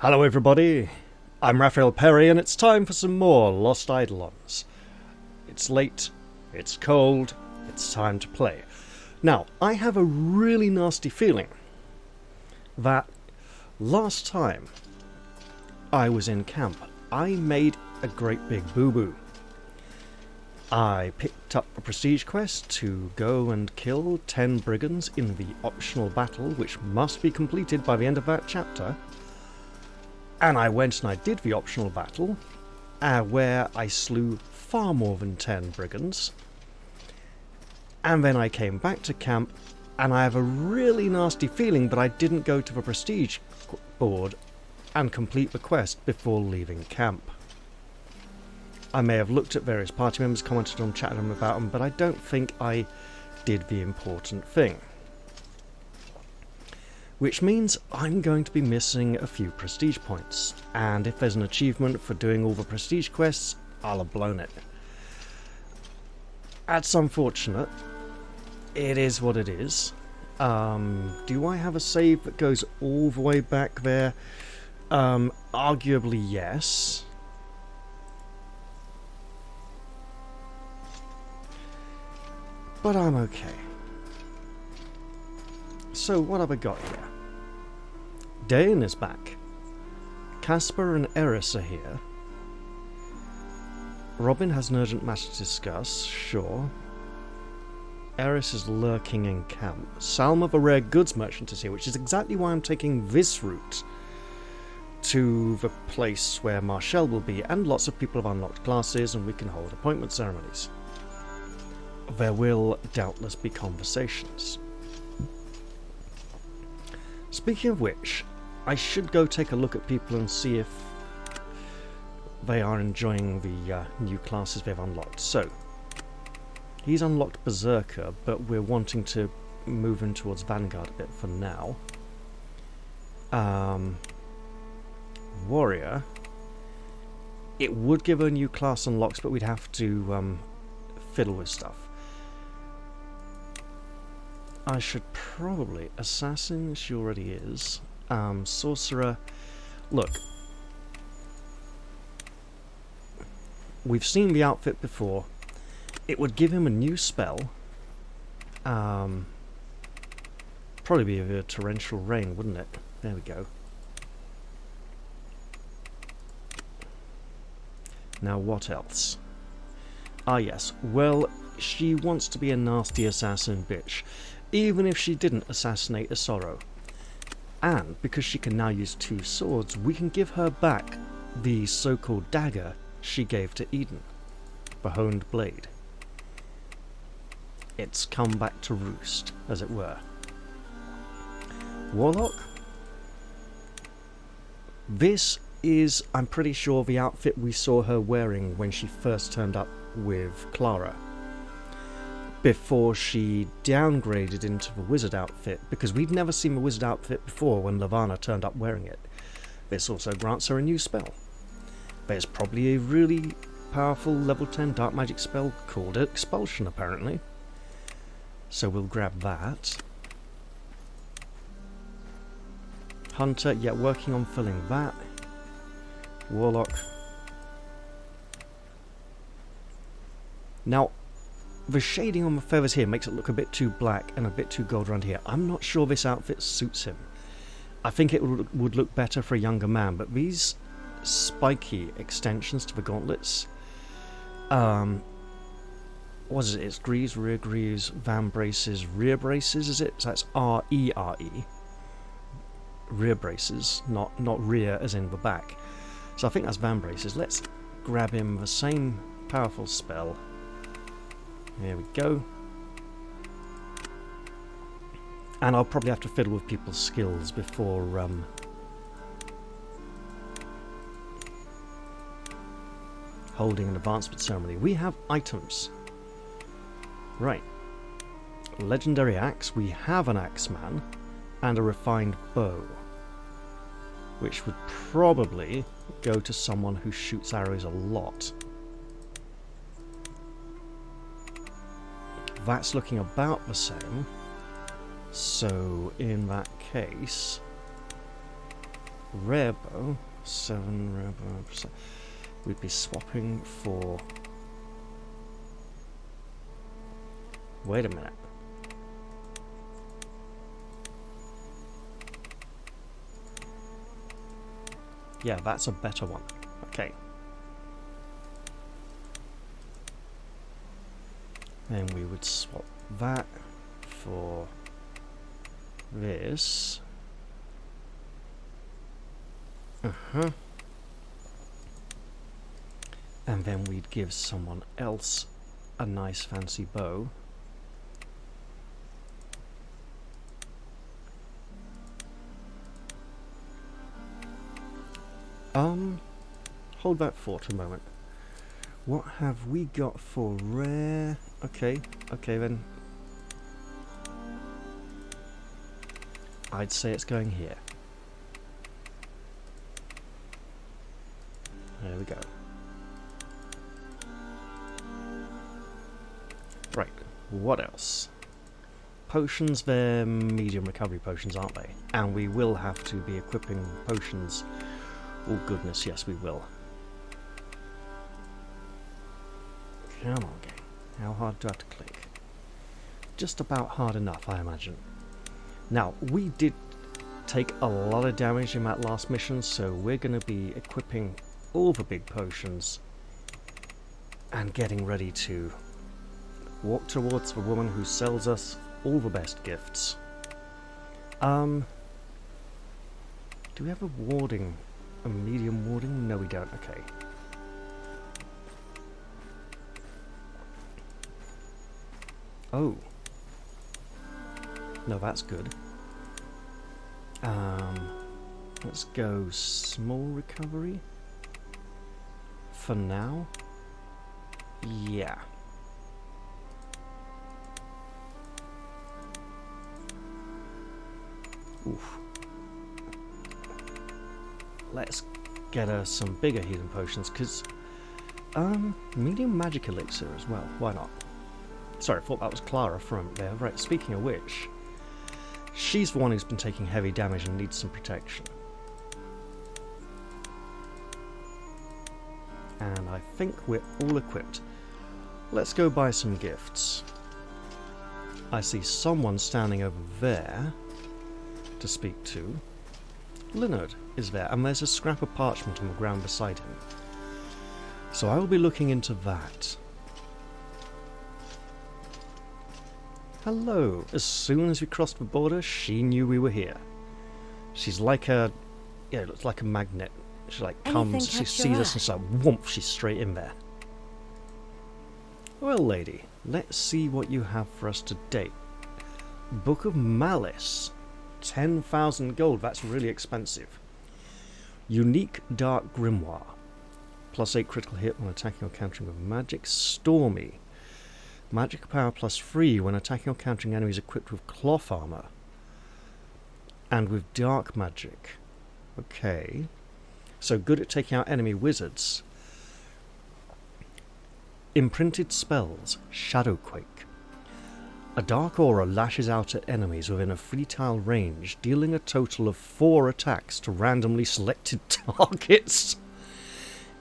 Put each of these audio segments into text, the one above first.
Hello everybody, I'm Raphael Perry and it's time for some more Lost Eidolons. It's late, it's cold, it's time to play. Now, I have a really nasty feeling that last time I was in camp, I made a great big boo-boo. I picked up a prestige quest to go and kill 10 brigands in the optional battle, which must be completed by the end of that chapter. And I went and I did the optional battle, where I slew far more than 10 brigands. And then I came back to camp, and I have a really nasty feeling that I didn't go to the prestige board and complete the quest before leaving camp. I may have looked at various party members, commented on, chatted them about them, but I don't think I did the important thing. Which means I'm going to be missing a few prestige points, and if there's an achievement for doing all the prestige quests, I'll have blown it. That's unfortunate. It is what it is. Do I have a save that goes all the way back there? Arguably yes. But I'm okay. So what have I got here? Dane is back. Casper and Eris are here. Robin has an urgent matter to discuss, sure. Eris is lurking in camp. Salma, the rare goods merchant, is here, which is exactly why I'm taking this route to the place where Marshall will be, and lots of people have unlocked classes and we can hold appointment ceremonies. There will doubtless be conversations. Speaking of which, I should go take a look at people and see if they are enjoying the new classes they've unlocked. So, he's unlocked Berserker, but we're wanting to move in towards Vanguard a bit for now. Warrior. It would give her a new class unlocks, but we'd have to fiddle with stuff. I should probably... Assassin, she already is. Sorcerer. Look. We've seen the outfit before. It would give him a new spell. Probably be a torrential rain, wouldn't it? There we go. Now what else? Ah yes, well, she wants to be a nasty assassin bitch. Even if she didn't assassinate a Sorrow. And because she can now use 2 swords, we can give her back the so-called dagger she gave to Eden. The honed blade. It's come back to roost, as it were. Warlock? This is, I'm pretty sure, the outfit we saw her wearing when she first turned up with Clara. Before she downgraded into the wizard outfit, because we'd never seen the wizard outfit before when Lavana turned up wearing it. This also grants her a new spell. There's probably a really powerful level 10 dark magic spell called Expulsion, apparently. So we'll grab that. Hunter, yeah, working on filling that. Warlock. Now, the shading on the feathers here makes it look a bit too black and a bit too gold around here. I'm not sure this outfit suits him. I think it would look better for a younger man, but these spiky extensions to the gauntlets, what is it? It's greaves, rear greaves, van braces, rear braces, is it? So that's R-E-R-E. Rear braces, not rear as in the back. So I think that's van braces. Let's grab him the same powerful spell. There we go. And I'll probably have to fiddle with people's skills before holding an advancement ceremony. We have items. Right. Legendary axe. We have an axeman and a refined bow, which would probably go to someone who shoots arrows a lot. That's looking about the same. So in that case, rare bow, 7 rare bow. We'd be swapping for... Wait a minute. Yeah, that's a better one. Okay. And we would swap that for this. And then we'd give someone else a nice fancy bow. Hold that thought a moment. What have we got for rare? Okay then. I'd say it's going here. There we go. Right, what else? Potions, they're medium recovery potions, aren't they? And we will have to be equipping potions. Oh goodness, yes we will. Come on, gang. How hard do I have to click? Just about hard enough, I imagine. Now, we did take a lot of damage in that last mission, so we're going to be equipping all the big potions and getting ready to walk towards the woman who sells us all the best gifts. Do we have a warding? A medium warding? No, we don't. Okay. Oh. No, that's good. Let's go small recovery. For now. Yeah. Oof. Let's get her some bigger healing potions, because medium magic elixir as well. Why not? Sorry, I thought that was Clara from there. Right, speaking of which, she's the one who's been taking heavy damage and needs some protection. And I think we're all equipped. Let's go buy some gifts. I see someone standing over there to speak to. Leonard is there, and there's a scrap of parchment on the ground beside him. So I will be looking into that. Hello. As soon as we crossed the border, she knew we were here. She's like a... yeah, it looks like a magnet. She like comes, she sees us and so whoomp, she's straight in there. Well, lady, let's see what you have for us today. Book of Malice. 10,000 gold, that's really expensive. Unique Dark Grimoire. +8 critical hit when attacking or countering with magic. Stormy. Magic power +3 when attacking or countering enemies equipped with cloth armor. And with dark magic. Okay. So good at taking out enemy wizards. Imprinted spells. Shadowquake. A dark aura lashes out at enemies within a 3-tile range, dealing a total of 4 attacks to randomly selected targets.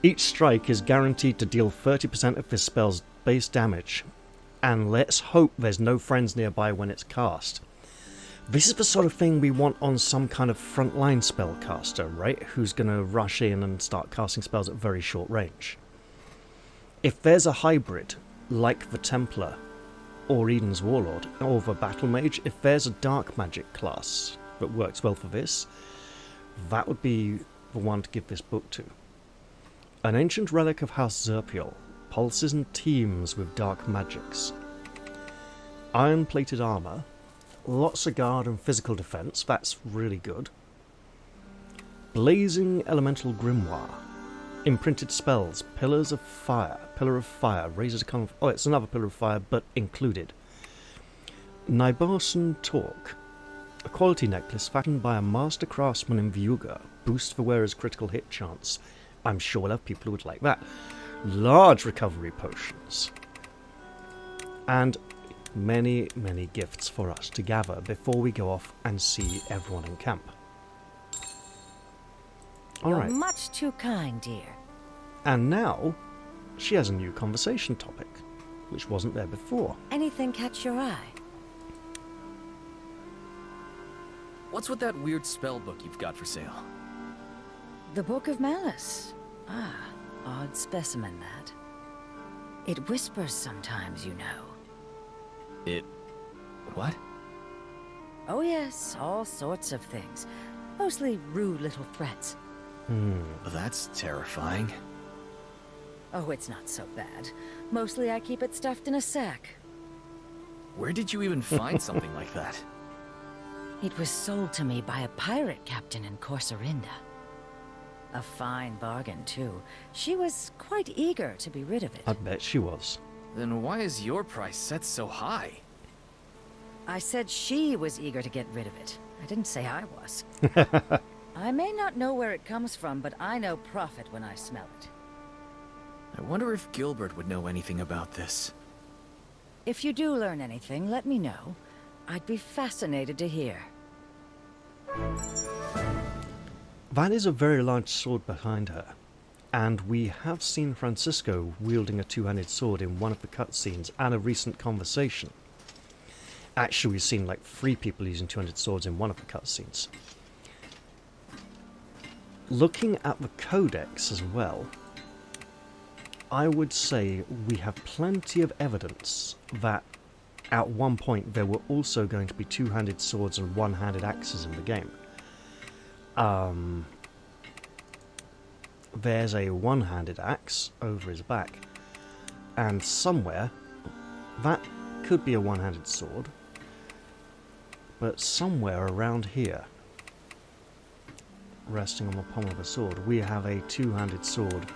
Each strike is guaranteed to deal 30% of this spell's base damage, and let's hope there's no friends nearby when it's cast. This is the sort of thing we want on some kind of frontline spellcaster, right? Who's going to rush in and start casting spells at very short range. If there's a hybrid, like the Templar, or Eden's Warlord, or the Battle Mage, if there's a dark magic class that works well for this, that would be the one to give this book to. An ancient relic of House Zerpiel, pulses and teems with dark magics. Iron-plated armour, lots of guard and physical defence, that's really good. Blazing elemental grimoire. Imprinted spells, pillar of fire, raises a kind of... oh, it's another pillar of fire, but included. Nybarson Torque, a quality necklace fashioned by a master craftsman in Viuga, boosts the wearer's critical hit chance. I'm sure we'll have people who would like that. Large recovery potions. And many, many gifts for us to gather before we go off and see everyone in camp. All You're right. much too kind, dear. And now, she has a new conversation topic, which wasn't there before. Anything catch your eye? What's with that weird spell book you've got for sale? The Book of Malice. Ah, odd specimen, that. It whispers sometimes, you know. It... what? Oh yes, all sorts of things. Mostly rude little threats. That's terrifying. Oh, it's not so bad. Mostly I keep it stuffed in a sack. Where did you even find something like that? It was sold to me by a pirate captain in Corsarinda. A fine bargain, too. She was quite eager to be rid of it. I bet she was. Then why is your price set so high? I said she was eager to get rid of it. I didn't say I was. I may not know where it comes from, but I know profit when I smell it. I wonder if Gilbert would know anything about this. If you do learn anything, let me know. I'd be fascinated to hear. That is a very large sword behind her. And we have seen Francisco wielding a two-handed sword in one of the cutscenes and a recent conversation. Actually, we've seen like 3 people using two-handed swords in one of the cutscenes. Looking at the codex as well, I would say we have plenty of evidence that at one point there were also going to be two-handed swords and one-handed axes in the game. There's a one-handed axe over his back, and somewhere, that could be a one-handed sword, but somewhere around here, resting on the pommel of a sword, we have a two-handed sword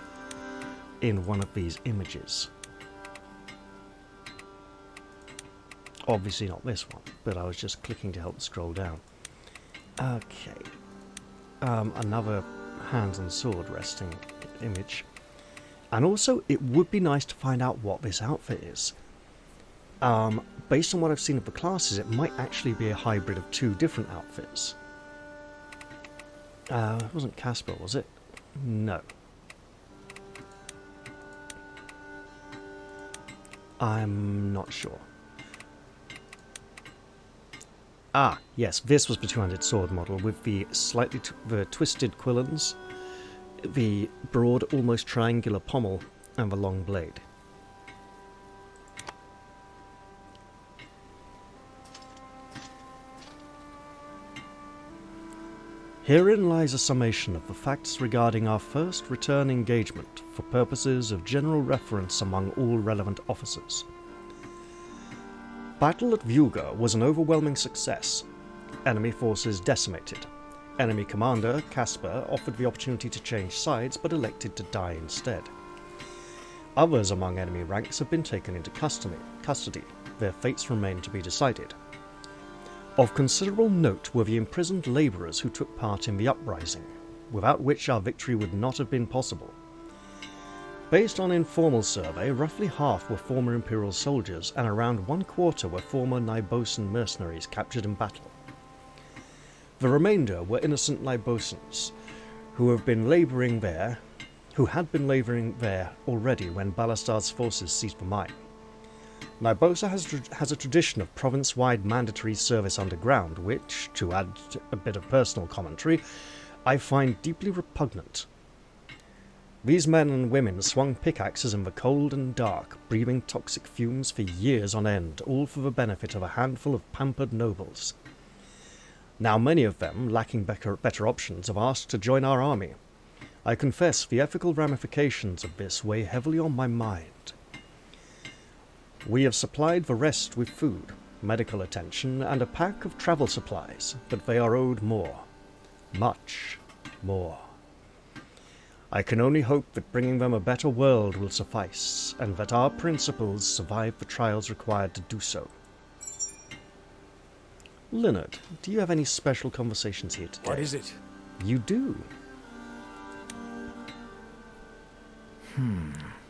in one of these images. Obviously not this one, but I was just clicking to help scroll down. Okay. Another hands on sword resting image. And also, it would be nice to find out what this outfit is. Based on what I've seen of the classes, it might actually be a hybrid of 2 different outfits. It wasn't Casper, was it? No. I'm not sure. Ah, yes, this was the two-handed sword model with the slightly the twisted quillons, the broad, almost triangular pommel, and the long blade. Herein lies a summation of the facts regarding our first return engagement for purposes of general reference among all relevant officers. Battle at Vuga was an overwhelming success. Enemy forces decimated. Enemy commander, Casper, offered the opportunity to change sides but elected to die instead. Others among enemy ranks have been taken into custody. Their fates remain to be decided. Of considerable note were the imprisoned labourers who took part in the uprising, without which our victory would not have been possible. Based on informal survey, roughly half were former Imperial soldiers, and around 1/4 were former Nibosan mercenaries captured in battle. The remainder were innocent Nibosans, who had been labouring there already when Ballastar's forces seized the mine. Nibosa has a tradition of province-wide mandatory service underground, which, to add a bit of personal commentary, I find deeply repugnant. These men and women swung pickaxes in the cold and dark, breathing toxic fumes for years on end, all for the benefit of a handful of pampered nobles. Now many of them, lacking better options, have asked to join our army. I confess the ethical ramifications of this weigh heavily on my mind. We have supplied the rest with food, medical attention, and a pack of travel supplies, but they are owed more. Much more. I can only hope that bringing them a better world will suffice, and that our principles survive the trials required to do so. Leonard, do you have any special conversations here today? What is it? You do.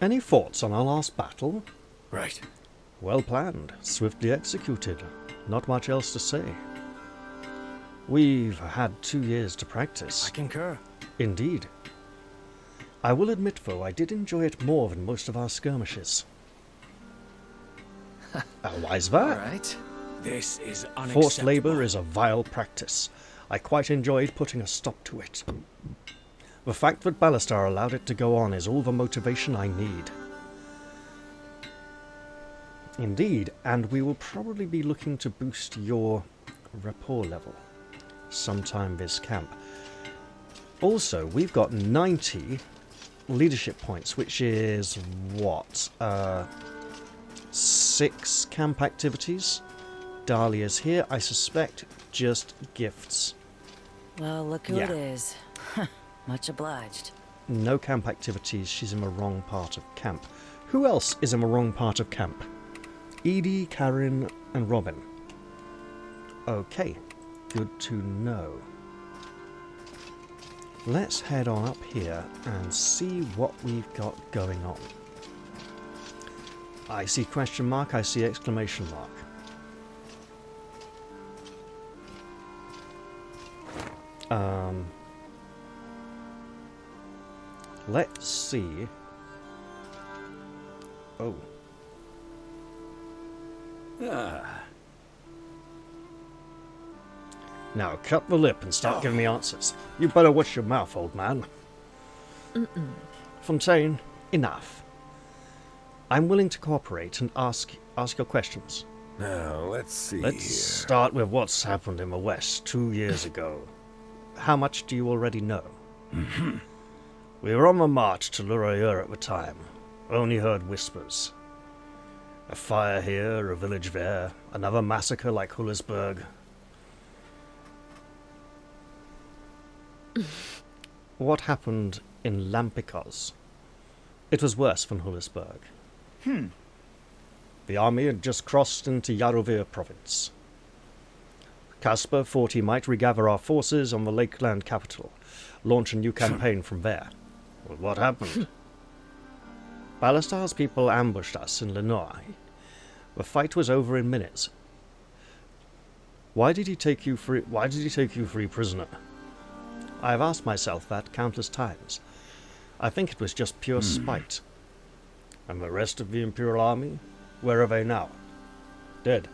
Any thoughts on our last battle? Right. Well planned, swiftly executed. Not much else to say. We've had 2 years to practice. I concur. Indeed. I will admit, though, I did enjoy it more than most of our skirmishes. Why is that? Alright. This is unacceptable. Forced labour is a vile practice. I quite enjoyed putting a stop to it. The fact that Ballastar allowed it to go on is all the motivation I need. Indeed, and we will probably be looking to boost your rapport level sometime this camp. Also, we've got 90 leadership points, which is what? 6 camp activities. Dahlia's here, I suspect just gifts. Well, look who Yeah. it is. Much obliged. No camp activities, she's in the wrong part of camp. Who else is in the wrong part of camp? Edie, Karen, and Robin. Okay, good to know. Let's head on up here and see what we've got going on. I see question mark, I see exclamation mark. Let's see. Oh. Now cut the lip and start giving me answers. You better watch your mouth, old man. Fontaine, enough. I'm willing to cooperate and ask your questions. Now, let's see Let's here. start with what's happened in the West 2 years ago. How much do you already know? We were on the march to Lurayur at the time. Only heard whispers. A fire here, a village there, another massacre like Hullisburg. What happened in Lampikos? It was worse than Hullisburg. The army had just crossed into Yarovir province. Caspar thought he might regather our forces on the Lakeland capital, launch a new campaign from there. Well, what happened? Ballastar's people ambushed us in Lenore. The fight was over in minutes. Why did he take you free prisoner? I have asked myself that countless times. I think it was just pure spite. And the rest of the Imperial Army? Where are they now? Dead.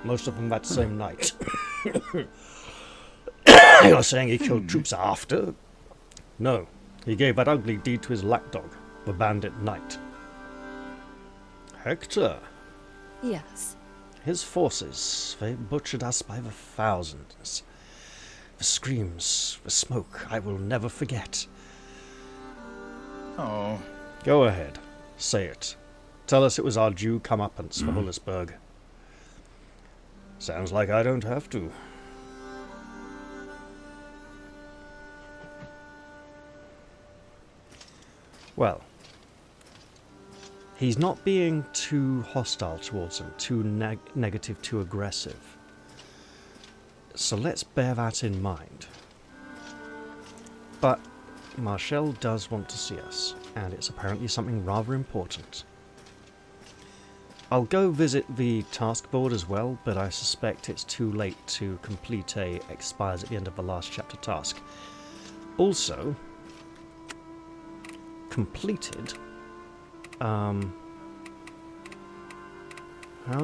Most of them that same night. You're saying he killed troops after? No. He gave that ugly deed to his lapdog, the bandit knight. Hector. Yes. His forces, they butchered us by the thousands. The screams, the smoke, I will never forget. Oh. Go ahead. Say it. Tell us it was our due comeuppance for Hullisburg. Sounds like I don't have to. Well, he's not being too hostile towards him, too negative, too aggressive. So let's bear that in mind. But Marshall does want to see us, and it's apparently something rather important. I'll go visit the task board as well, but I suspect it's too late to complete a expires at the end of the last chapter task. Also, completed. How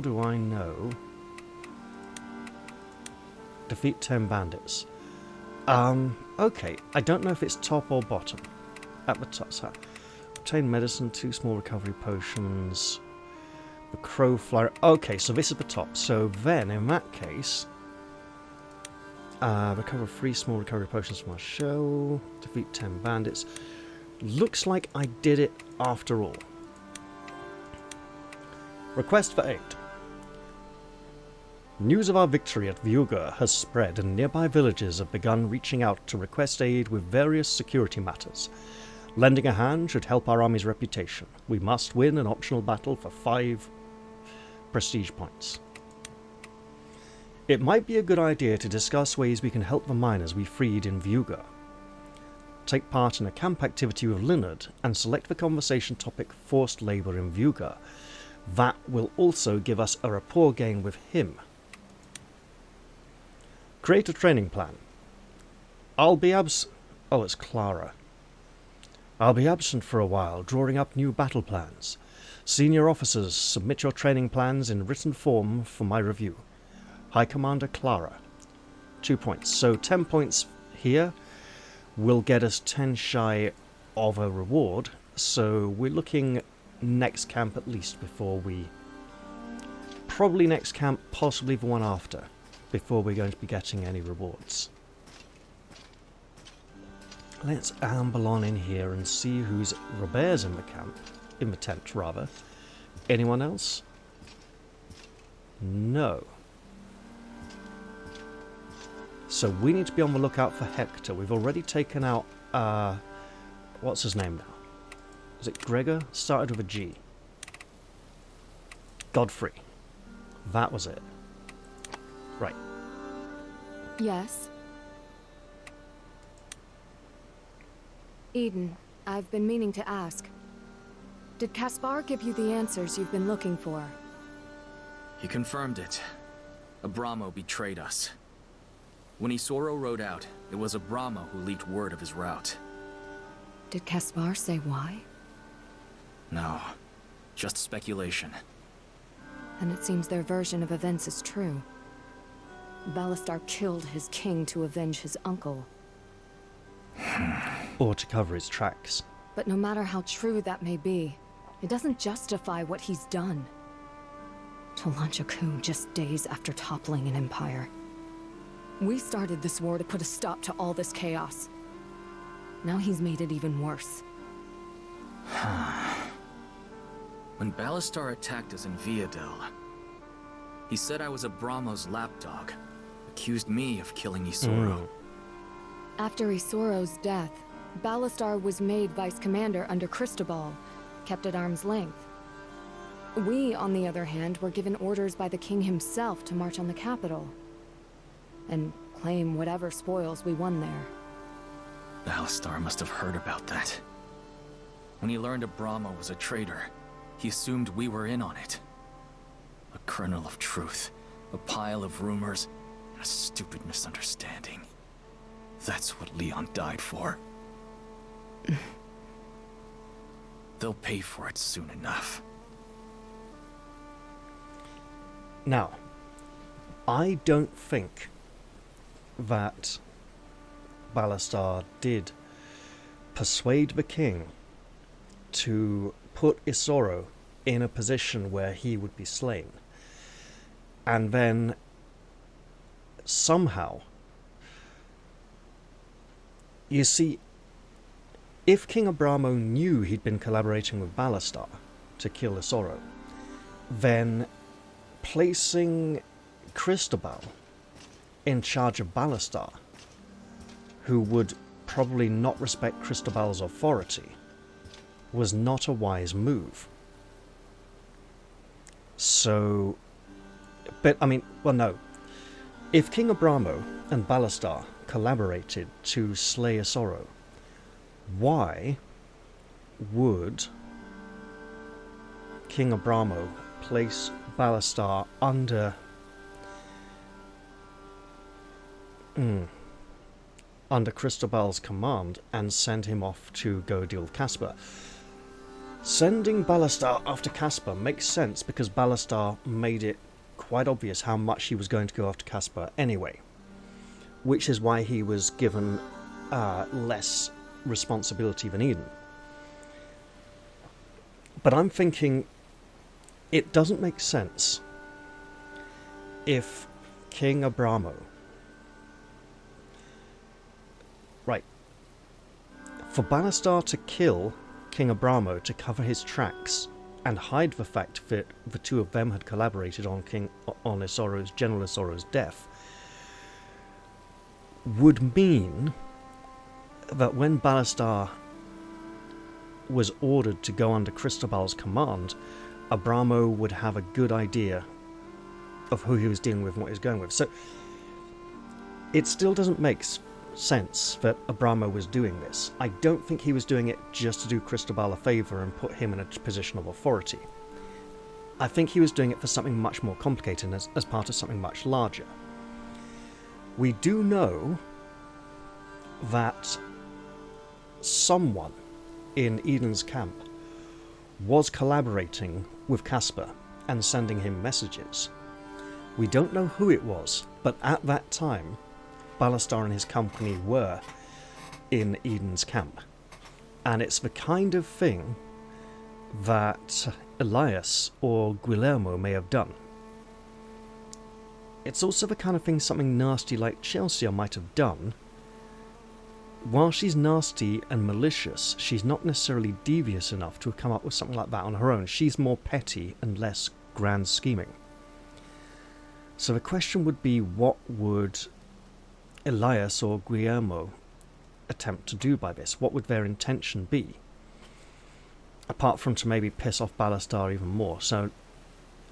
do I know? Defeat 10 bandits. Okay, I don't know if it's top or bottom. At the top, so obtain medicine, 2 small recovery potions. The crow flyer. Okay, so this is the top. So then, in that case, recover 3 small recovery potions from our show. Defeat 10 bandits. Looks like I did it after all. Request for aid. News of our victory at Viuga has spread, and nearby villages have begun reaching out to request aid with various security matters. Lending a hand should help our army's reputation. We must win an optional battle for 5 prestige points. It might be a good idea to discuss ways we can help the miners we freed in Viuga. Take part in a camp activity with Linard and select the conversation topic forced labour in Viuga. That will also give us a rapport gain with him. Create a training plan. I'll be Oh, it's Clara. I'll be absent for a while, drawing up new battle plans. Senior officers, submit your training plans in written form for my review. High Commander Clara. 2 points. So 10 points here will get us 10 shy of a reward. So we're looking next camp at least before we... Probably next camp, possibly the one after, before we're going to be getting any rewards. Let's amble on in here and see who's Robert's in the camp. In the tent, rather. Anyone else? No. So we need to be on the lookout for Hector. We've already taken out, what's his name now? Is it Gregor? Started with a G. Godfrey. That was it. Right. Yes? Eden, I've been meaning to ask. Did Caspar give you the answers you've been looking for? He confirmed it. Abramo betrayed us. When Isoro rode out, it was Abramo who leaked word of his route. Did Caspar say why? No, just speculation. And it seems their version of events is true. Ballastar killed his king to avenge his uncle. Or to cover his tracks. But no matter how true that may be, it doesn't justify what he's done. To launch a coup just days after toppling an empire. We started this war to put a stop to all this chaos. Now he's made it even worse. When Ballastar attacked us in Viadel, he said I was Abramo's lapdog, accused me of killing Isoro. After Isoro's death, Ballastar was made vice commander under Cristobal, kept at arm's length. We, on the other hand, were given orders by the king himself to march on the capital and claim whatever spoils we won there. Ballastar must have heard about that. When he learned Abramo was a traitor, he assumed we were in on it. A kernel of truth, a pile of rumors, and a stupid misunderstanding. That's what Leon died for. They'll pay for it soon enough. Now, I don't think that Ballastar did persuade the king to put Isoro in a position where he would be slain. And then somehow, you see, if King Abramo knew he'd been collaborating with Ballastar to kill Isoro, then placing Cristobal in charge of Ballastar, who would probably not respect Cristobal's authority, was not a wise move. So, but I mean, well, no. If King Abramo and Ballastar collaborated to slay Isoro, why would King Abramo place Ballastar under Cristobal's command and send him off to go deal with Caspar? Sending Ballastar after Caspar makes sense because Ballastar made it quite obvious how much he was going to go after Caspar anyway, which is why he was given less responsibility than Eden. But I'm thinking it doesn't make sense if King Abramo... Right. For Ballastar to kill King Abramo to cover his tracks and hide the fact that the two of them had collaborated on General Isoro's death would mean that when Ballastar was ordered to go under Cristobal's command, Abramo would have a good idea of who he was dealing with and what he was going with. So it still doesn't make sense that Abramo was doing this. I don't think he was doing it just to do Cristobal a favour and put him in a position of authority. I think he was doing it for something much more complicated as part of something much larger. We do know that someone in Eden's camp was collaborating with Caspar and sending him messages. We don't know who it was, but at that time, Balastar and his company were in Eden's camp. And it's the kind of thing that Elias or Guillermo may have done. It's also the kind of thing something nasty like Chelsea might have done. While she's nasty and malicious, she's not necessarily devious enough to have come up with something like that on her own. She's more petty and less grand scheming. So the question would be, what would Elias or Guillermo attempt to do by this? What would their intention be? Apart from to maybe piss off Balastar even more.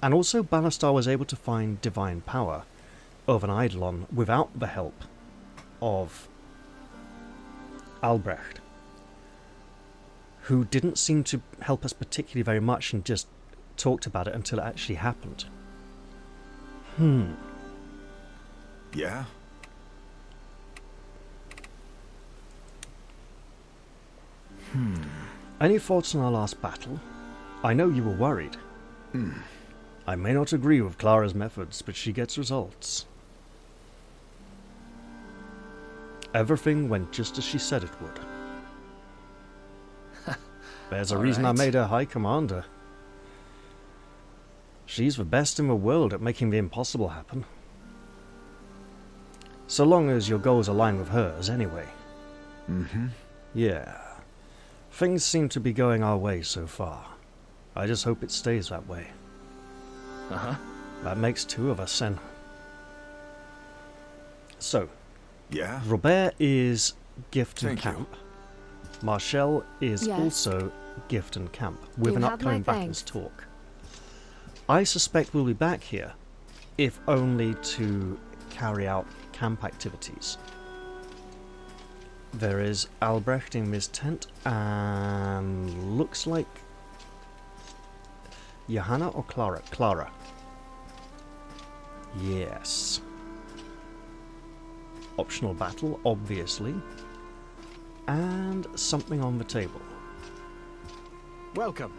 And also Balastar was able to find divine power over an Eidolon without the help of Albrecht, who didn't seem to help us particularly very much and just talked about it until it actually happened. Yeah? Any thoughts on our last battle? I know you were worried. I may not agree with Clara's methods, but she gets results. Everything went just as she said it would. There's a reason I made her High Commander. She's the best in the world at making the impossible happen. So long as your goals align with hers, anyway. Yeah. Things seem to be going our way so far. I just hope it stays that way. That makes two of us, then. So, Yeah? Robert is gift and Thank you. camp. Marshall is Yes. also gift and camp, with You an have my upcoming battles thanks. talk. I suspect we'll be back here, if only to carry out camp activities. There is Albrecht in his tent, and looks like Johanna or Clara? Clara. Yes. Optional battle, obviously. And something on the table. Welcome.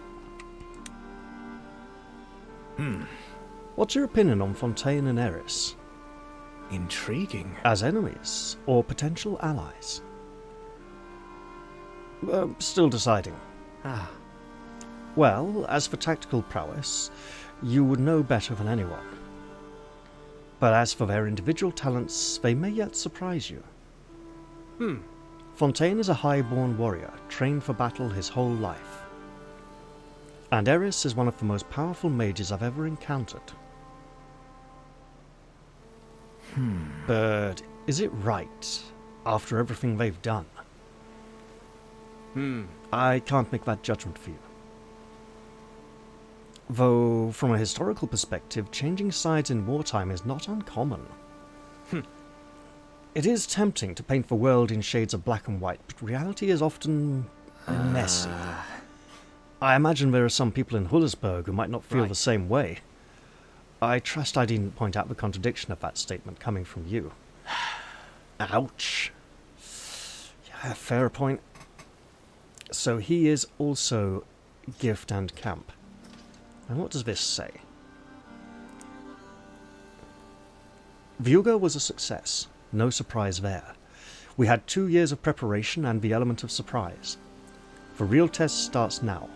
What's your opinion on Fontaine and Eris? Intriguing. As enemies, or potential allies? Still deciding. Well, as for tactical prowess, you would know better than anyone. But as for their individual talents, they may yet surprise you. Fontaine is a high-born warrior, trained for battle his whole life. And Eris is one of the most powerful mages I've ever encountered. But is it right, after everything they've done? I can't make that judgment for you. Though, from a historical perspective, changing sides in wartime is not uncommon. It is tempting to paint the world in shades of black and white, but reality is often messy. I imagine there are some people in Hullisberg who might not feel the same way. I trust I didn't point out the contradiction of that statement coming from you. Ouch. Yeah, fair point. So he is also gift and camp. And what does this say? Vuga was a success. No surprise there. We had 2 years of preparation and the element of surprise. The real test starts now.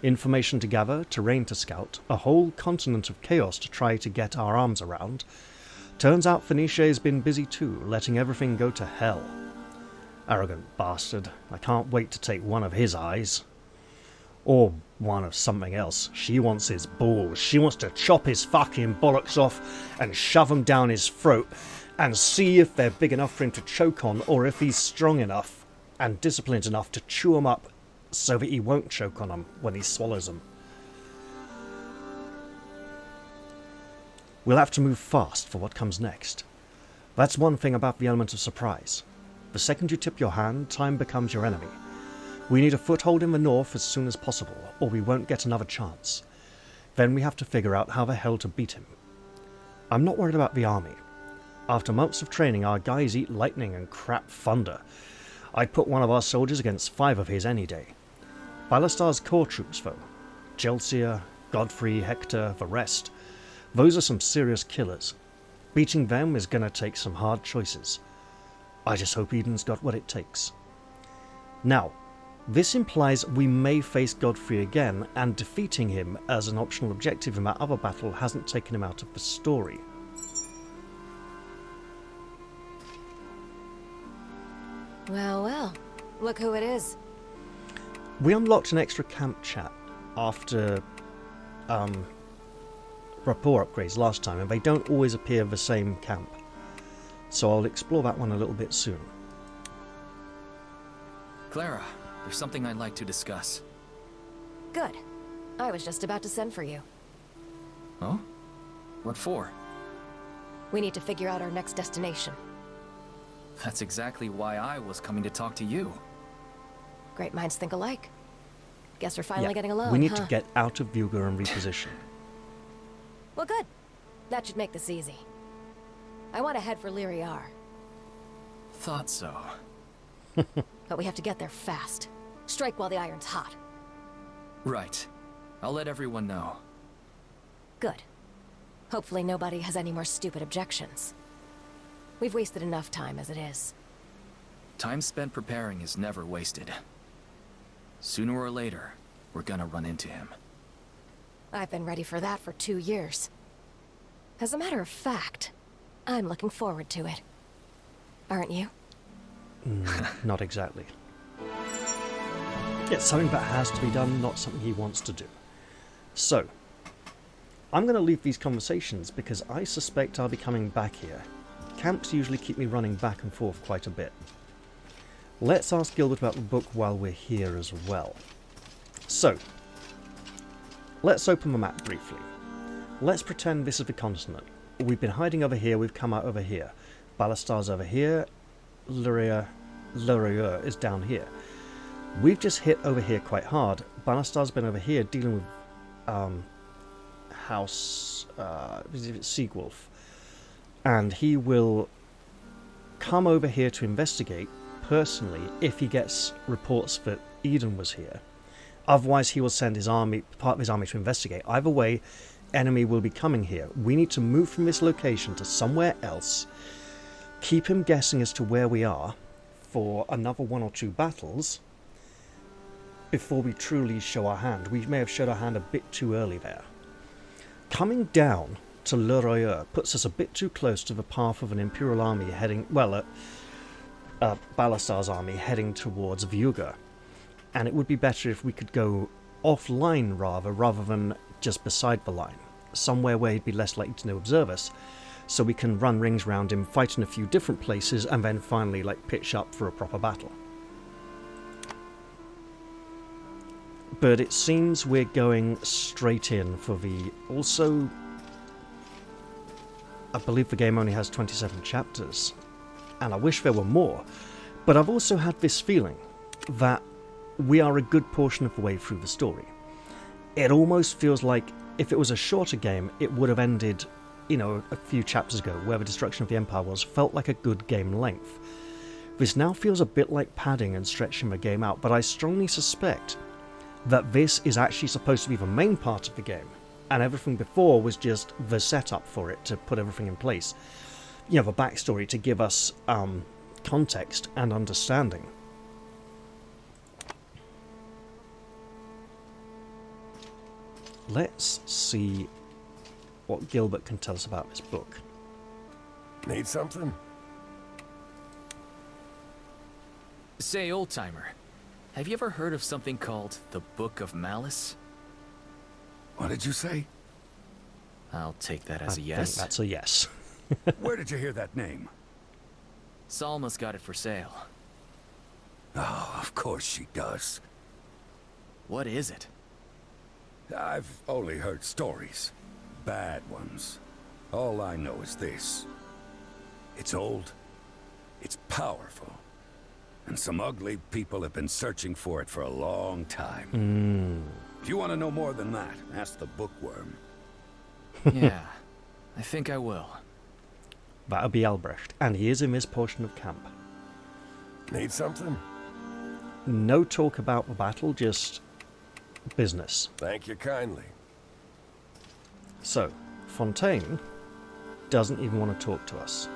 Information to gather, terrain to scout, a whole continent of chaos to try to get our arms around. Turns out Phoenicia's been busy too, letting everything go to hell. Arrogant bastard. I can't wait to take one of his eyes. Or one of something else. She wants his balls. She wants to chop his fucking bollocks off and shove them down his throat and see if they're big enough for him to choke on, or if he's strong enough and disciplined enough to chew them up so that he won't choke on them when he swallows them. We'll have to move fast for what comes next. That's one thing about the element of surprise. The second you tip your hand, time becomes your enemy. We need a foothold in the north as soon as possible, or we won't get another chance. Then we have to figure out how the hell to beat him. I'm not worried about the army. After months of training, our guys eat lightning and crap thunder. I'd put one of our soldiers against 5 of his any day. Ballastar's core troops, though. Jelsia, Godfrey, Hector, the rest. Those are some serious killers. Beating them is gonna take some hard choices. I just hope Eden's got what it takes. Now, this implies we may face Godfrey again, and defeating him as an optional objective in that other battle hasn't taken him out of the story. Well, well. Look who it is. We unlocked an extra camp chat after rapport upgrades last time, and they don't always appear the same camp. So I'll explore that one a little bit soon. Clara, there's something I'd like to discuss. Good. I was just about to send for you. Oh? What for? We need to figure out our next destination. That's exactly why I was coming to talk to you. Great minds think alike. Guess we're finally getting along, we need huh? to get out of Vuga and reposition. Well, good. That should make this easy. I want to head for Lyriar, Thought so. but we have to get there fast. Strike while the iron's hot. Right. I'll let everyone know. Good. Hopefully nobody has any more stupid objections. We've wasted enough time as it is. Time spent preparing is never wasted. Sooner or later, we're gonna run into him. I've been ready for that for 2 years. As a matter of fact, I'm looking forward to it. Aren't you? Not exactly. It's something that has to be done, not something he wants to do. So, I'm going to leave these conversations because I suspect I'll be coming back here. Camps usually keep me running back and forth quite a bit. Let's ask Gilbert about the book while we're here as well. So, let's open the map briefly. Let's pretend this is the continent. We've been hiding over here, we've come out over here. Ballastar's over here, Lyriar is down here. We've just hit over here quite hard. Ballastar's been over here dealing with House Seagwolf. And he will come over here to investigate personally if he gets reports that Eden was here. Otherwise he will send his army, part of his army, to investigate. Either way, enemy will be coming here. We need to move from this location to somewhere else, keep him guessing as to where we are for another 1 or 2 battles before we truly show our hand. We may have showed our hand a bit too early there. Coming down to Lyriar puts us a bit too close to the path of an Imperial army heading, well, Ballastar's army heading towards Vuga. And it would be better if we could go offline rather than just beside the line, somewhere where he'd be less likely to observe us, so we can run rings round him, fight in a few different places, and then finally pitch up for a proper battle. But it seems we're going straight in for the... Also, I believe the game only has 27 chapters, and I wish there were more, but I've also had this feeling that we are a good portion of the way through the story. It almost feels like if it was a shorter game, it would have ended, a few chapters ago, where the destruction of the Empire felt like a good game length. This now feels a bit like padding and stretching the game out, but I strongly suspect that this is actually supposed to be the main part of the game, and everything before was just the setup for it to put everything in place. The backstory to give us context and understanding. Let's see what Gilbert can tell us about this book. Need something? Say, old-timer, have you ever heard of something called the Book of Malice? What did you say? I'll take that as a I yes. think that's a yes. Where did you hear that name? Salma's got it for sale. Oh, of course she does. What is it? I've only heard stories. Bad ones. All I know is this. It's old. It's powerful. And some ugly people have been searching for it for a long time. If you want to know more than that, ask the bookworm. Yeah, I think I will. That'll be Albrecht, and he is in this portion of camp. Need something? No talk about the battle, just business. Thank you kindly. So, Fontaine doesn't even want to talk to us.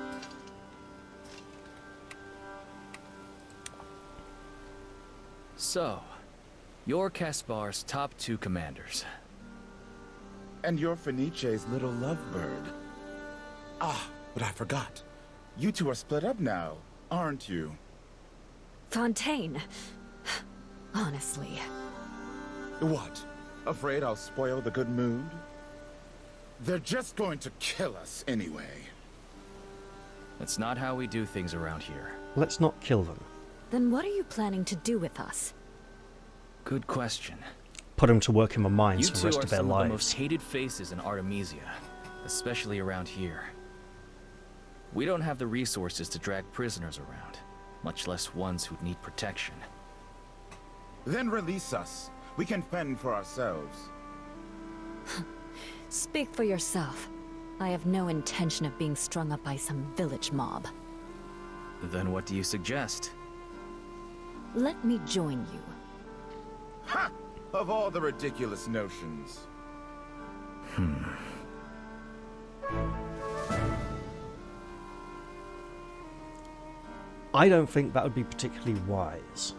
So, you're Caspar's top 2 commanders. And you're Fenice's little lovebird. Ah, but I forgot. You two are split up now, aren't you? Fontaine. Honestly. What? Afraid I'll spoil the good mood? They're just going to kill us anyway. That's not how we do things around here. Let's not kill them. Then what are you planning to do with us? Good question. Put them to work in the mines You for the two rest are of their some of the lives. most hated faces in Artemesia, especially around here. We don't have the resources to drag prisoners around, much less ones who need protection. Then release us. We can fend for ourselves. Speak for yourself. I have no intention of being strung up by some village mob. Then what do you suggest? Let me join you. Ha! Of all the ridiculous notions. I don't think that would be particularly wise.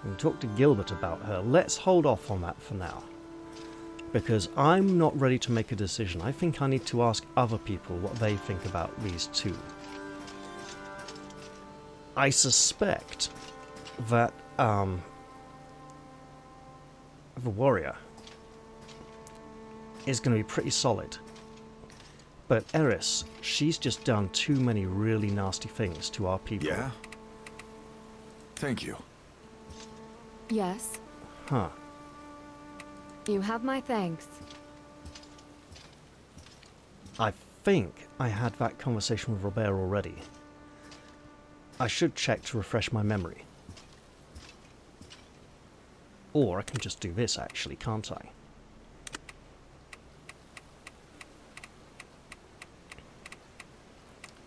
We can talk to Gilbert about her. Let's hold off on that for now. Because I'm not ready to make a decision. I think I need to ask other people what they think about these two. I suspect that the warrior is going to be pretty solid. But Eris, she's just done too many really nasty things to our people. Yeah? Thank you. Yes, Huh. you have my thanks. I think I had that conversation with Robert already. I should check to refresh my memory. Or I can just do this actually, can't I?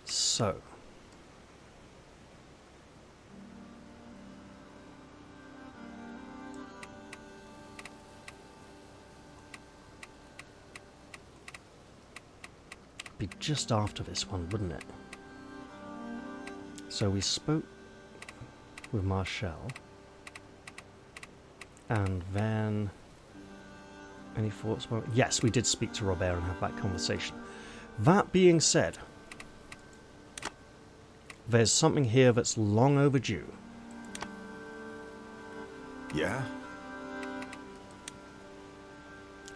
So. Be just after this one, wouldn't it? So we spoke with Marshall. And then... Any thoughts about... Yes, we did speak to Robert and have that conversation. That being said, there's something here that's long overdue. Yeah?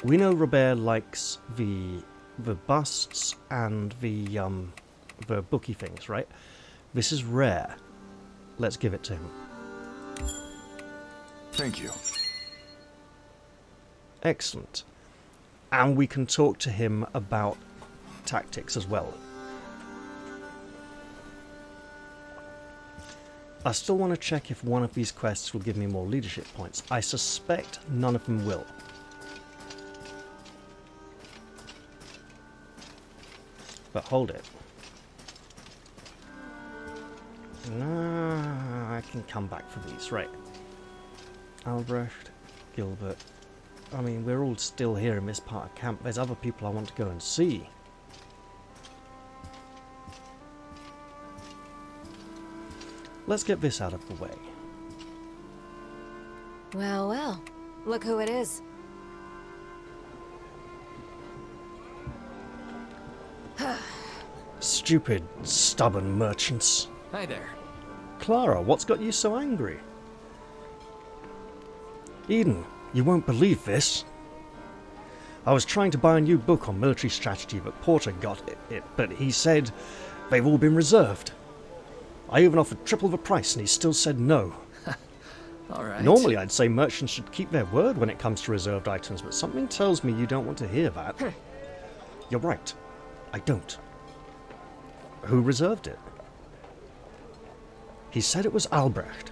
We know Robert likes the busts and the booky things, right? This is rare. Let's give it to him. Thank you. Excellent. And we can talk to him about tactics as well. I still want to check if one of these quests will give me more leadership points. I suspect none of them will. But hold it. I can come back for these, right. Albrecht, Gilbert. I mean, we're all still here in this part of camp. There's other people I want to go and see. Let's get this out of the way. Well, well. Look who it is. Stupid, stubborn merchants. Hi there. Clara, what's got you so angry? Eden, you won't believe this. I was trying to buy a new book on military strategy, but Porter got it, but he said they've all been reserved. I even offered triple the price and he still said no. Alright. Normally I'd say merchants should keep their word when it comes to reserved items, but something tells me you don't want to hear that. You're right. I don't. Who reserved it? He said it was Albrecht.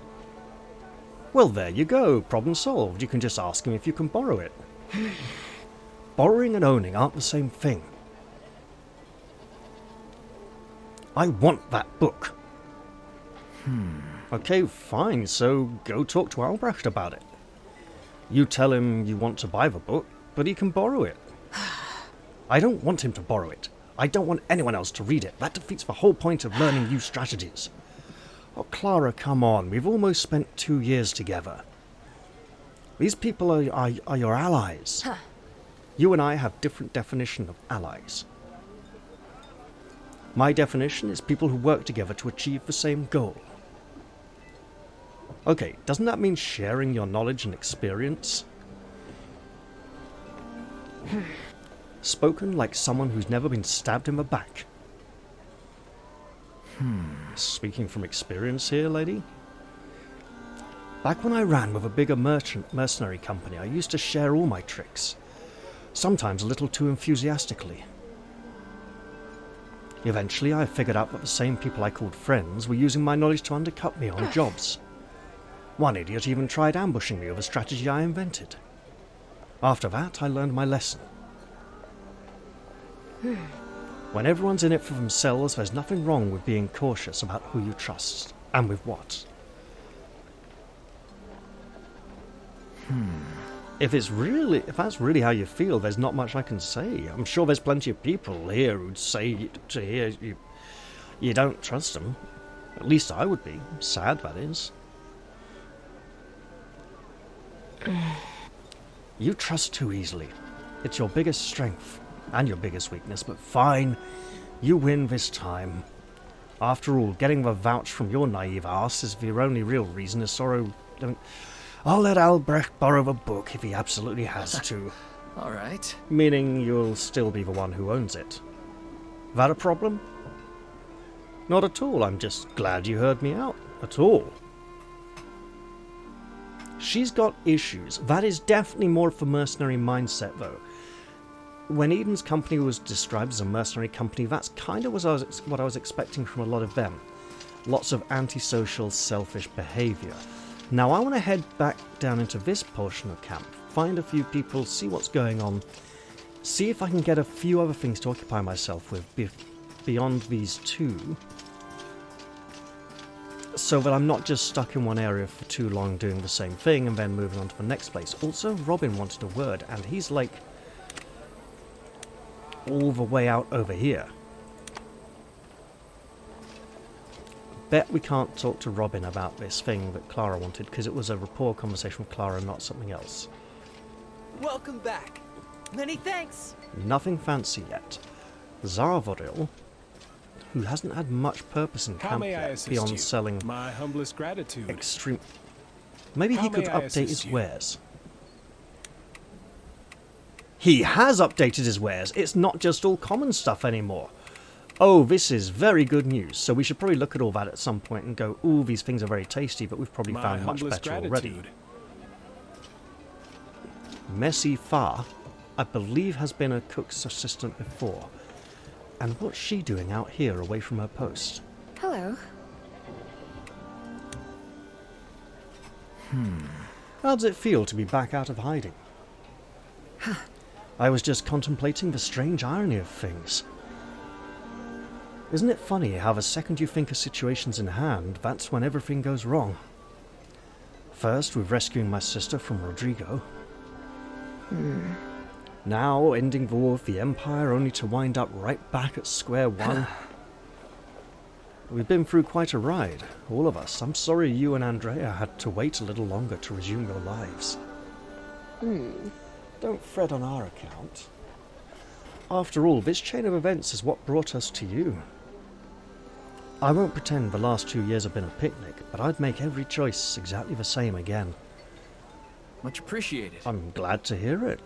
Well, there you go. Problem solved. You can just ask him if you can borrow it. Borrowing and owning aren't the same thing. I want that book. Okay, fine, so go talk to Albrecht about it. You tell him you want to buy the book, but he can borrow it. I don't want him to borrow it. I don't want anyone else to read it. That defeats the whole point of learning new strategies. Oh, Clara, come on. We've almost spent 2 years together. These people are your allies. Huh. You and I have different definition of allies. My definition is people who work together to achieve the same goal. Okay, doesn't that mean sharing your knowledge and experience? Spoken like someone who's never been stabbed in the back. Speaking from experience here, lady? Back when I ran with a bigger mercenary company, I used to share all my tricks. Sometimes a little too enthusiastically. Eventually, I figured out that the same people I called friends were using my knowledge to undercut me on jobs. One idiot even tried ambushing me with a strategy I invented. After that, I learned my lesson. When everyone's in it for themselves, there's nothing wrong with being cautious about who you trust, and with what. If that's really how you feel, there's not much I can say. I'm sure there's plenty of people here who'd say to hear you don't trust them. At least I would be. Sad, that is. You trust too easily. It's your biggest strength, and your biggest weakness, but fine. You win this time. After all, getting the vouch from your naive ass is the only real reason is sorrow. I'll let Albrecht borrow the book if he absolutely has to. Alright. Meaning you'll still be the one who owns it. That a problem? Not at all, I'm just glad you heard me out. At all. She's got issues. That is definitely more of a mercenary mindset, though. When Eden's company was described as a mercenary company, that's kind of what I was expecting from a lot of them. Lots of antisocial, selfish behaviour. Now I want to head back down into this portion of camp, find a few people, see what's going on, see if I can get a few other things to occupy myself with beyond these two, so that I'm not just stuck in one area for too long doing the same thing and then moving on to the next place. Also, Robin wanted a word, and he's like all the way out over here. Bet we can't talk to Robin about this thing that Clara wanted, because it was a rapport conversation with Clara, not something else. Welcome back. Many thanks. Nothing fancy yet. Zarvoril, who hasn't had much purpose in camp yet, beyond selling my humblest gratitude. Extreme. Maybe he could update his wares. He has updated his wares. It's not just all common stuff anymore. Oh, this is very good news. So we should probably look at all that at some point and go, ooh, these things are very tasty, but we've probably found much better already. Messy Fa, I believe, has been a cook's assistant before. And what's she doing out here away from her post? Hello. How does it feel to be back out of hiding? I was just contemplating the strange irony of things. Isn't it funny how the second you think a situation's in hand, that's when everything goes wrong? First, with rescuing my sister from Rodrigo. Now, ending the war with the Empire, only to wind up right back at square one. We've been through quite a ride, all of us. I'm sorry you and Andrea had to wait a little longer to resume your lives. Don't fret on our account. After all, this chain of events is what brought us to you. I won't pretend the last 2 years have been a picnic, but I'd make every choice exactly the same again. Much appreciated. I'm glad to hear it.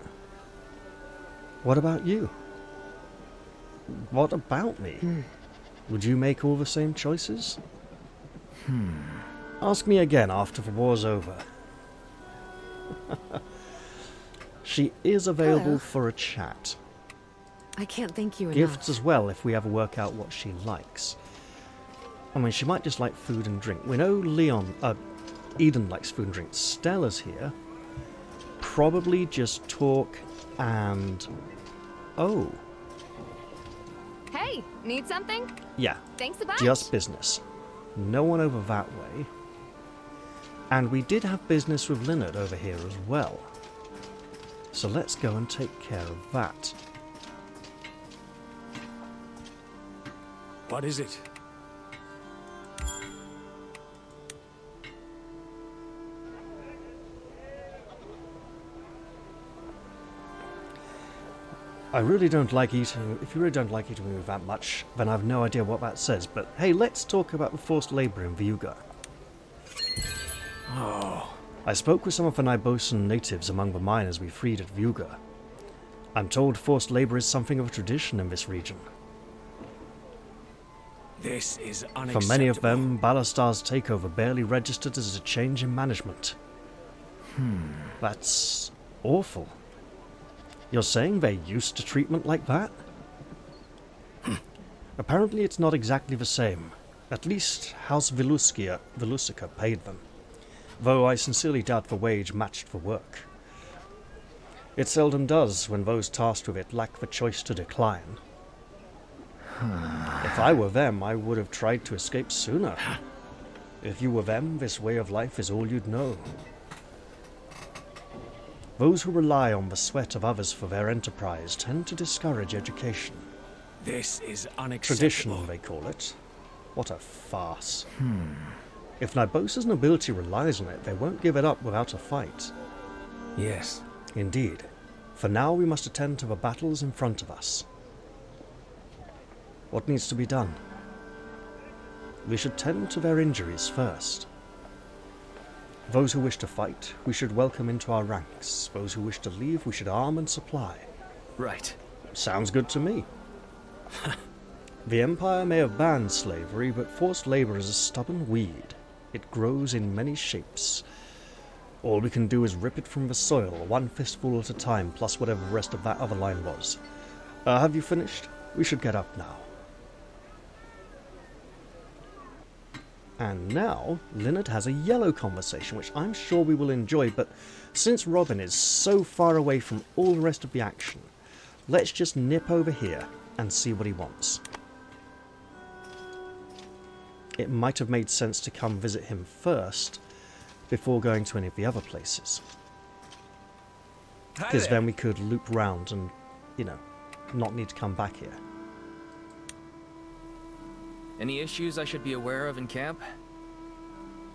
What about you? What about me? Would you make all the same choices? Ask me again after the war's over. She is available for a chat. I can't thank you enough. Gifts as well, if we ever work out what she likes. I mean, she might just like food and drink. We know Eden likes food and drink. Stella's here. Probably just talk and... Oh. Hey, need something? Yeah. Thanks a bunch. Just business. No one over that way. And we did have business with Lynard over here as well. So let's go and take care of that. What is it? I really don't like eating. If you really don't like eating with that much, then I have no idea what that says. But hey, let's talk about the forced labor in Viuga. Oh. I spoke with some of the Nibosan natives among the miners we freed at Viuga. I'm told forced labor is something of a tradition in this region. This is unacceptable. For many of them, Balastar's takeover barely registered as a change in management. That's awful. You're saying they're used to treatment like that? Apparently it's not exactly the same. At least House Vilusica paid them. Though I sincerely doubt the wage matched the work. It seldom does when those tasked with it lack the choice to decline. If I were them, I would have tried to escape sooner. If you were them, this way of life is all you'd know. Those who rely on the sweat of others for their enterprise tend to discourage education. This is unacceptable. Tradition, they call it. What a farce. If Nibosa's nobility relies on it, they won't give it up without a fight. Yes. Indeed. For now, we must attend to the battles in front of us. What needs to be done? We should tend to their injuries first. Those who wish to fight, we should welcome into our ranks. Those who wish to leave, we should arm and supply. Right. Sounds good to me. The Empire may have banned slavery, but forced labor is a stubborn weed. It grows in many shapes. All we can do is rip it from the soil, one fistful at a time, plus whatever the rest of that other line was. Have you finished? We should get up now. And now, Lynard has a yellow conversation, which I'm sure we will enjoy, but since Robin is so far away from all the rest of the action, let's just nip over here and see what he wants. It might have made sense to come visit him first, before going to any of the other places. Because then we could loop round and, you know, not need to come back here. Any issues I should be aware of in camp?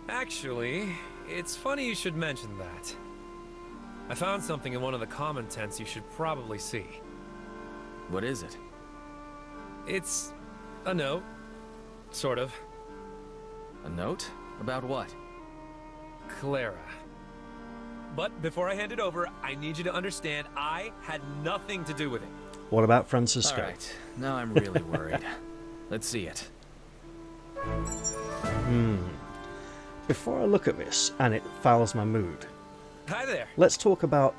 Actually, it's funny you should mention that. I found something in one of the common tents you should probably see. What is it? It's a note. Sort of. A note? About what? Clara. But before I hand it over, I need you to understand I had nothing to do with it. What about Francisco? Alright, now I'm really worried. Let's see it. Before I look at this, and it fouls my mood, Hi there. let's talk about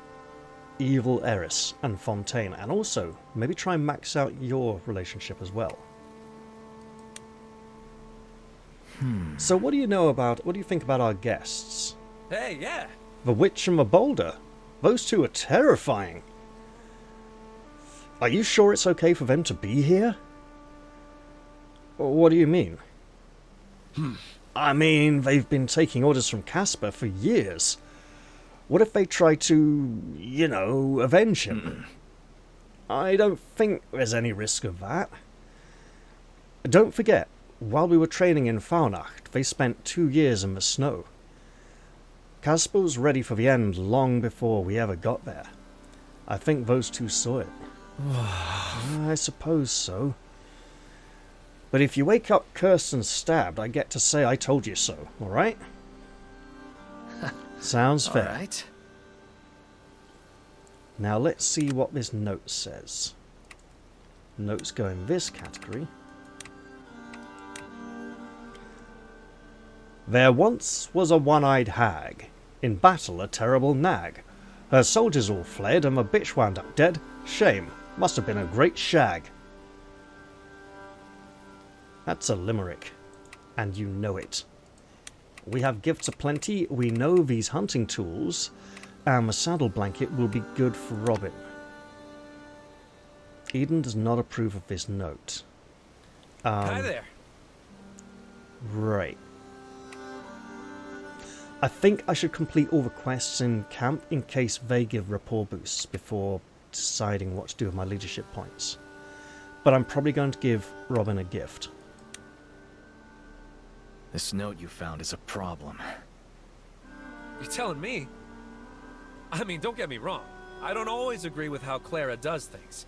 Evil Eris and Fontaine, and also maybe try and max out your relationship as well. So what do you think about our guests? Hey, yeah. The Witch and the Boulder. Those two are terrifying. Are you sure it's okay for them to be here? What do you mean? I mean, they've been taking orders from Casper for years. What if they try to, you know, avenge him? I don't think there's any risk of that. Don't forget, while we were training in Faunacht, they spent 2 years in the snow. Casper was ready for the end long before we ever got there. I think those two saw it. I suppose so. But if you wake up cursed and stabbed, I get to say I told you so, alright? Sounds fair. Alright. Now let's see what this note says. Notes go in this category. There once was a one-eyed hag, in battle a terrible nag. Her soldiers all fled and the bitch wound up dead. Shame, must have been a great shag. That's a limerick, and you know it. We have gifts aplenty, we know these hunting tools, and the saddle blanket will be good for Robin. Eden does not approve of this note. Hi there. Right. I think I should complete all the quests in camp in case they give rapport boosts before deciding what to do with my leadership points. But I'm probably going to give Robin a gift. This note you found is a problem. You're telling me? I mean, don't get me wrong. I don't always agree with how Clara does things.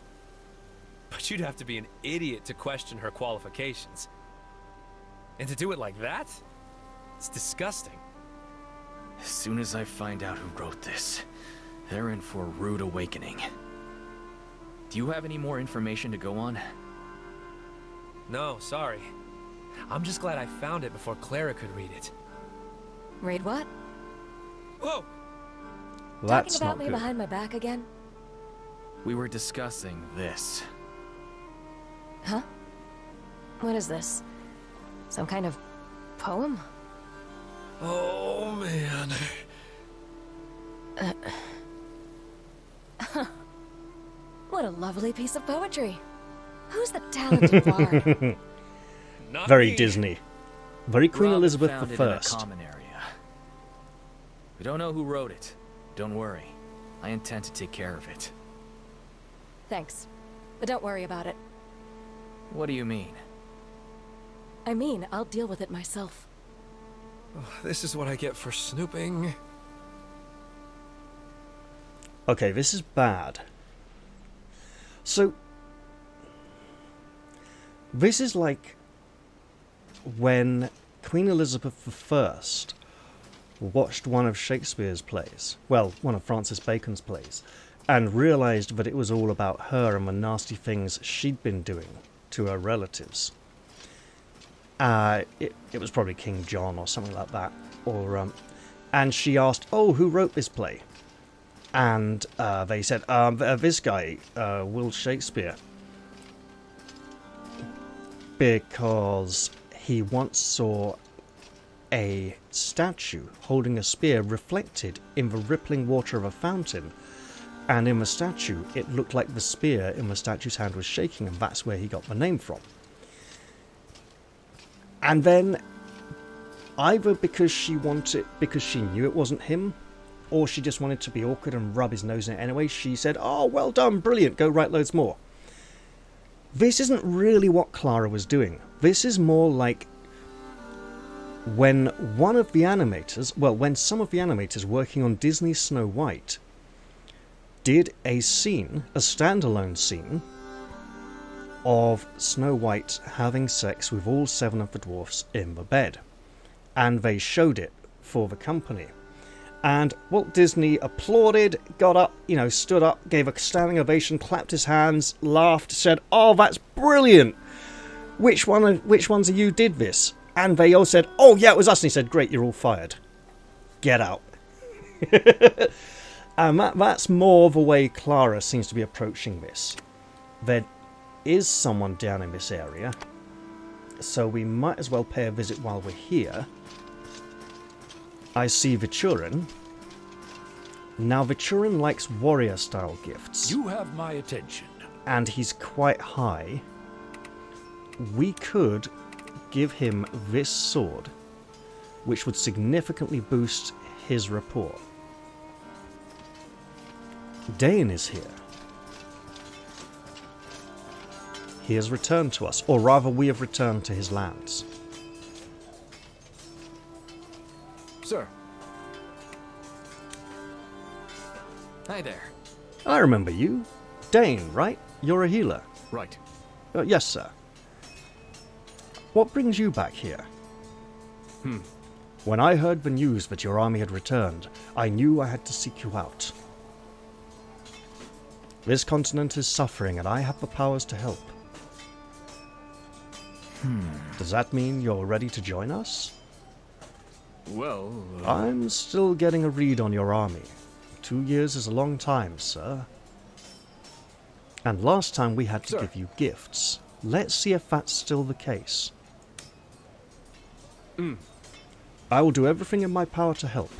But you'd have to be an idiot to question her qualifications. And to do it like that? It's disgusting. As soon as I find out who wrote this, they're in for a rude awakening. Do you have any more information to go on? No, sorry. I'm just glad I found it before Clara could read it. Read what? Whoa! That's Talking about not me good. behind my back again? We were discussing this. Huh? What is this? Some kind of poem? Oh, man. What a lovely piece of poetry. Who's the talented bard? Not Very me. Disney. Very Queen Robin Elizabeth found I. it in a common area. We don't know who wrote it. Don't worry. I intend to take care of it. Thanks. But don't worry about it. What do you mean? I mean, I'll deal with it myself. This is what I get for snooping. Okay, this is bad. So, this is like when Queen Elizabeth I watched one of Shakespeare's plays, well, one of Francis Bacon's plays, and realised that it was all about her and the nasty things she'd been doing to her relatives. It was probably King John or something like that, and she asked, "Oh, who wrote this play?" And they said, "This guy, Will Shakespeare," because he once saw a statue holding a spear reflected in the rippling water of a fountain, and in the statue it looked like the spear in the statue's hand was shaking, and that's where he got the name from. And then, either because she knew it wasn't him, or she just wanted to be awkward and rub his nose in it anyway, she said, "Oh, well done, brilliant, go write loads more." This isn't really what Clara was doing. This is more like when some of the animators working on Disney's Snow White did a standalone scene, of Snow White having sex with all 7 of the dwarfs in the bed. And they showed it for the company. And Walt Disney applauded, got up, stood up, gave a standing ovation, clapped his hands, laughed, said, "Oh, that's brilliant! Which ones of you did this?" And they all said, "Oh, yeah, it was us." And he said, "Great, you're all fired. Get out." And that's more the way Clara seems to be approaching this. There is someone down in this area, so we might as well pay a visit while we're here. I see Vichurin. Now, Vichurin likes warrior-style gifts. You have my attention. And he's quite high. We could give him this sword, which would significantly boost his rapport. Dane is here. He has returned to us, or rather we have returned to his lands. Sir. Hi there. I remember you. Dane, right? You're a healer. Right. Yes, sir. What brings you back here? When I heard the news that your army had returned, I knew I had to seek you out. This continent is suffering, and I have the powers to help. Does that mean you're ready to join us? Well... I'm still getting a read on your army. 2 years is a long time, sir. And last time we had to give you gifts. Let's see if that's still the case. I will do everything in my power to help.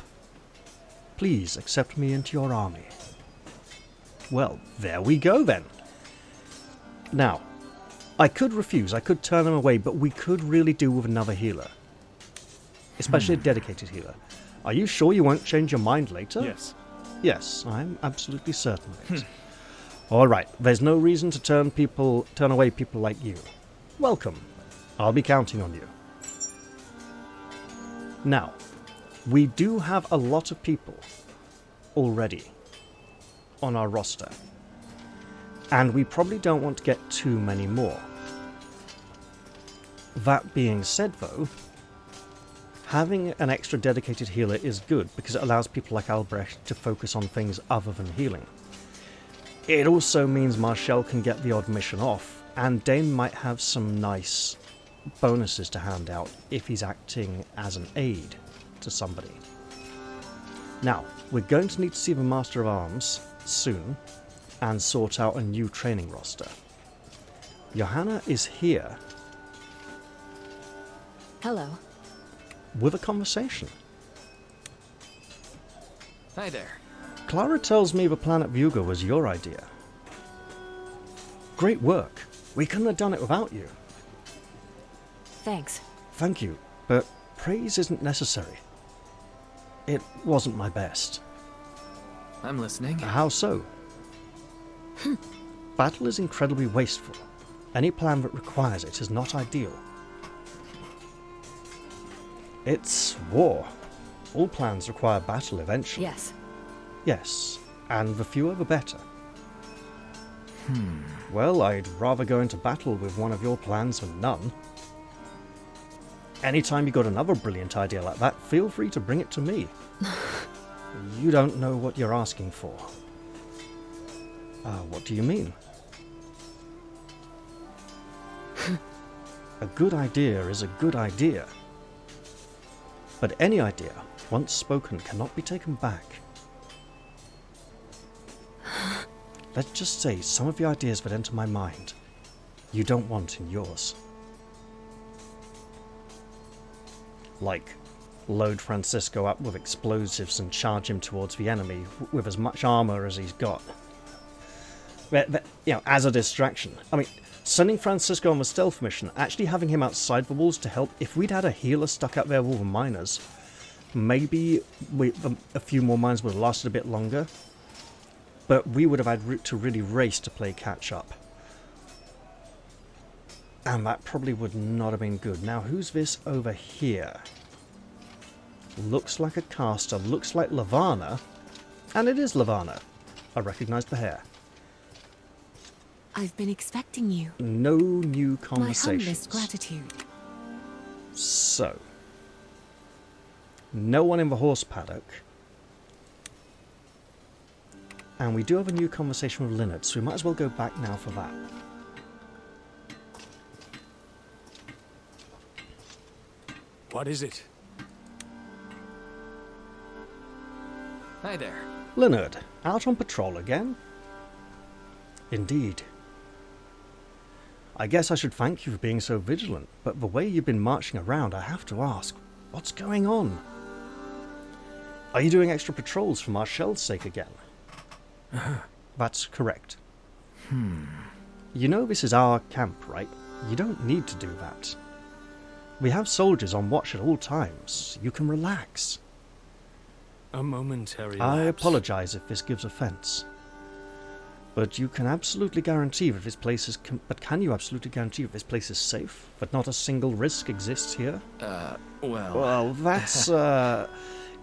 Please accept me into your army. Well, there we go then. Now, I could refuse, I could turn them away, but we could really do with another healer. Especially a dedicated healer. Are you sure you won't change your mind later? Yes. Yes, I'm absolutely certain of it. Alright, there's no reason to turn away people like you. Welcome. I'll be counting on you. Now, we do have a lot of people already on our roster. And we probably don't want to get too many more. That being said, though, having an extra dedicated healer is good because it allows people like Albrecht to focus on things other than healing. It also means Marshall can get the odd mission off, and Dane might have some nice bonuses to hand out if he's acting as an aid to somebody. Now, we're going to need to see the Master of Arms soon and sort out a new training roster. Johanna is here. Hello. With a conversation. Hi there. Clara tells me the planet Vuga was your idea. Great work. We couldn't have done it without you. Thanks. Thank you, but praise isn't necessary. It wasn't my best. I'm listening. How so? Battle is incredibly wasteful. Any plan that requires it is not ideal. It's war. All plans require battle eventually. Yes. Yes, and the fewer the better. Well, I'd rather go into battle with one of your plans than none. Anytime you got another brilliant idea like that, feel free to bring it to me. You don't know what you're asking for. What do you mean? A good idea is a good idea. But any idea, once spoken, cannot be taken back. Let's just say some of the ideas that enter my mind, you don't want in yours. Like, load Francisco up with explosives and charge him towards the enemy with as much armor as he's got. As a distraction. I mean, sending Francisco on the stealth mission, actually having him outside the walls to help, if we'd had a healer stuck up there with all the miners, maybe a few more mines would have lasted a bit longer. But we would have had to really race to play catch up. And that probably would not have been good. Now, who's this over here? Looks like a caster, looks like Lavana. And it is Lavana. I recognise the hair. I've been expecting you. No new conversations. My humblest gratitude. So. No one in the horse paddock. And we do have a new conversation with Leonard, so we might as well go back now for that. What is it? Hi there. Leonard, out on patrol again? Indeed. I guess I should thank you for being so vigilant, but the way you've been marching around, I have to ask, what's going on? Are you doing extra patrols for Marshall's sake again? That's correct. You know this is our camp, right? You don't need to do that. We have soldiers on watch at all times. You can relax. A momentary I lapse. apologize if this gives offense. But you can absolutely guarantee that this place is... can you absolutely guarantee that this place is safe? That not a single risk exists here? Well... Well, that's,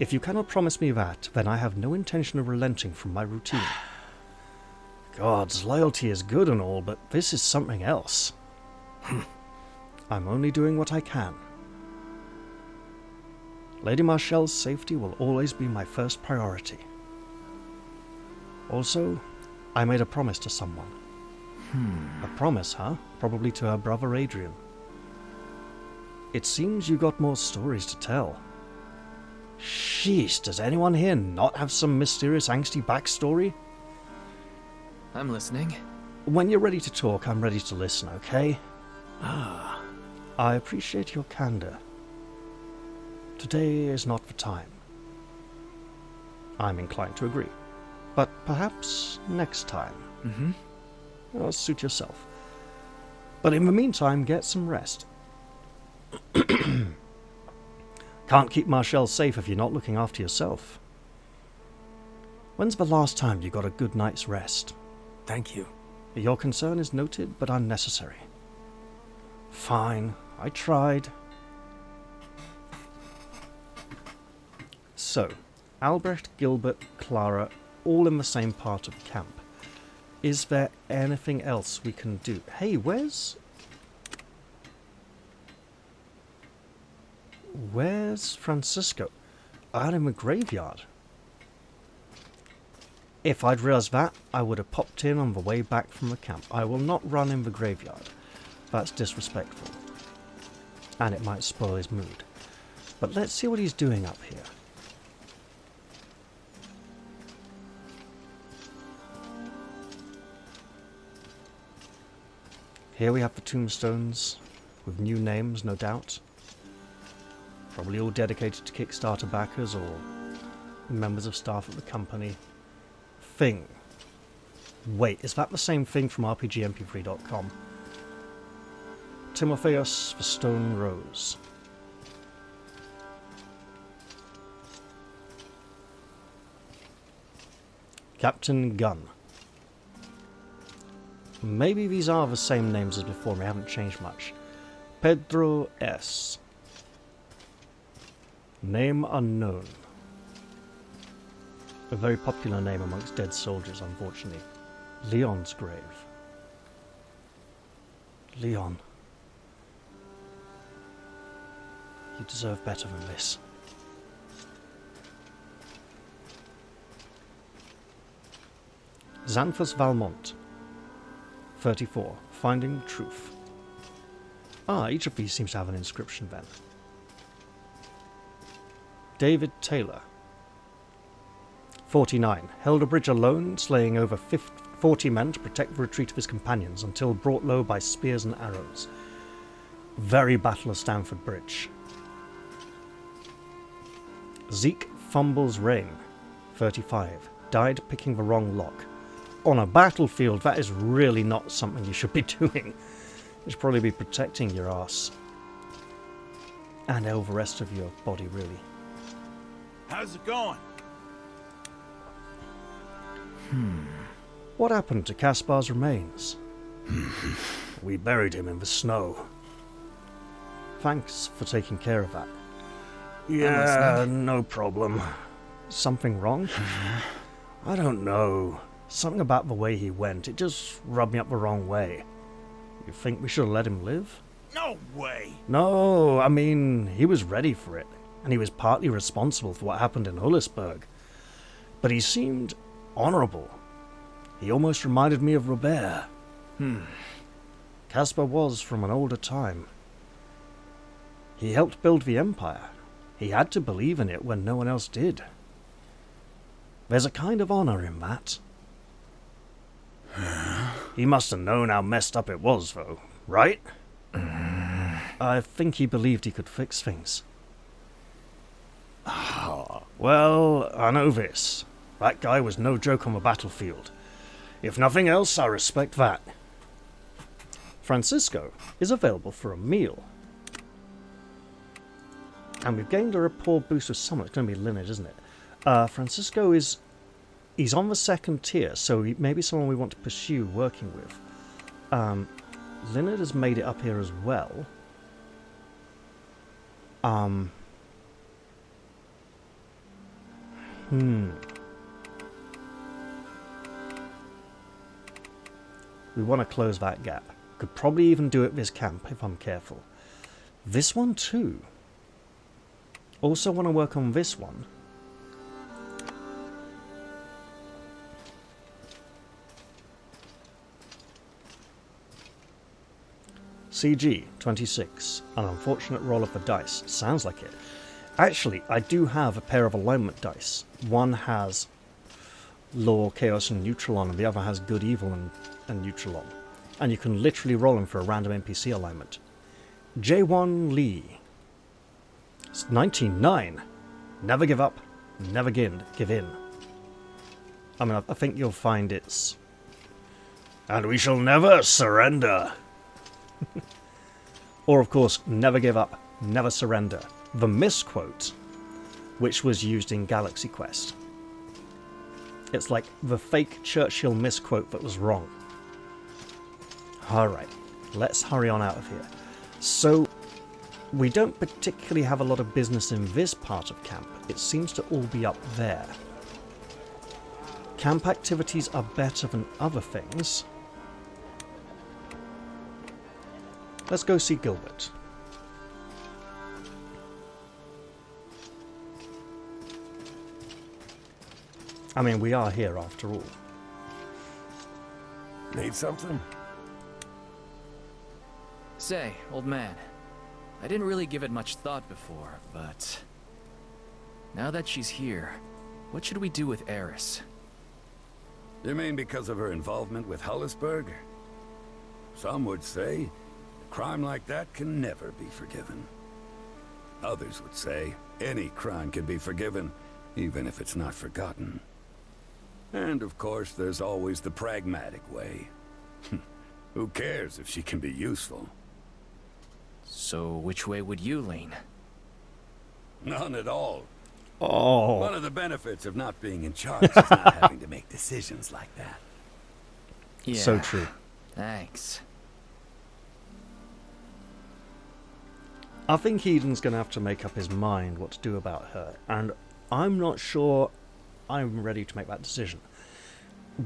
If you cannot promise me that, then I have no intention of relenting from my routine. God's loyalty is good and all, but this is something else. I'm only doing what I can. Lady Marshall's safety will always be my first priority. Also, I made a promise to someone. A promise, huh? Probably to her brother Adrian. It seems you got more stories to tell. Sheesh, does anyone here not have some mysterious angsty backstory? I'm listening. When you're ready to talk, I'm ready to listen, okay? I appreciate your candor. Today is not the time. I'm inclined to agree. But perhaps next time. Suit yourself. But in the meantime, get some rest. Can't keep Marshall safe if you're not looking after yourself. When's the last time you got a good night's rest? Thank you. Your concern is noted, but unnecessary. Fine, I tried. So, Albrecht, Gilbert, Clara, all in the same part of camp. Is there anything else we can do? Hey, where's Francisco? Out in the graveyard. If I'd realised that, I would have popped in on the way back from the camp. I will not run in the graveyard. That's disrespectful. And it might spoil his mood. But let's see what he's doing up here. Here we have the tombstones, with new names, no doubt. Probably all dedicated to Kickstarter backers or members of staff at the company. Thing. Wait, is that the same thing from RPGMP3.com? Timotheus the Stone Rose. Captain Gunn. Maybe these are the same names as before, they haven't changed much. Pedro S. Name unknown. A very popular name amongst dead soldiers, unfortunately. Leon's grave. Leon. You deserve better than this. Xanthus Valmont. 34. Finding Truth. Ah, each of these seems to have an inscription then. David Taylor. 49. Held a bridge alone, slaying over 40 men to protect the retreat of his companions until brought low by spears and arrows. Very Battle of Stamford Bridge. Zeke Fumbles Rain. 35. Died picking the wrong lock. On a battlefield, that is really not something you should be doing. You should probably be protecting your ass. And all the rest of your body, really. How's it going? What happened to Caspar's remains? We buried him in the snow. Thanks for taking care of that. Yeah, no problem. Something wrong? I don't know. Something about the way he went, it just rubbed me up the wrong way. You think we should have let him live? No way! No, I mean, he was ready for it, and he was partly responsible for what happened in Hullisburg. But he seemed honourable. He almost reminded me of Robert. Caspar was from an older time. He helped build the Empire. He had to believe in it when no one else did. There's a kind of honour in that. He must have known how messed up it was, though, right? I think he believed he could fix things. Well, I know this. That guy was no joke on the battlefield. If nothing else, I respect that. Francisco is available for a meal. And we've gained a rapport boost with someone. It's going to be Lynyrd, isn't it? Francisco is... He's on the second tier, so he may be someone we want to pursue working with. Lynyrd has made it up here as well. We want to close that gap. Could probably even do it this camp if I'm careful. This one too. Also want to work on this one. CG 26. An unfortunate roll of the dice. Sounds like it. Actually, I do have a pair of alignment dice. One has Law, Chaos, and Neutral on, and the other has Good, Evil, and Neutral on. And you can literally roll them for a random NPC alignment. J1 Lee. It's 99. Never give up. Never give in. I mean, I think you'll find it's... And we shall never surrender. Or, of course, never give up, never surrender. the misquote, which was used in Galaxy Quest. It's like the fake Churchill misquote that was wrong. Alright, let's hurry on out of here. So, we don't particularly have a lot of business in this part of camp. It seems to all be up there. Camp activities are better than other things. Let's go see Gilbert. I mean, we are here after all. Need something? Say, old man, I didn't really give it much thought before, but now that she's here, what should we do with Eris? You mean because of her involvement with Hullisberg? Some would say a crime like that can never be forgiven. Others would say any crime can be forgiven, even if it's not forgotten. And of course, there's always the pragmatic way. Who cares if she can be useful? So which way would you lean? None at all. Oh. One of the benefits of not being in charge is not having to make decisions like that. Yeah, so true. Thanks. I think Eden's going to have to make up his mind what to do about her, and I'm not sure I'm ready to make that decision.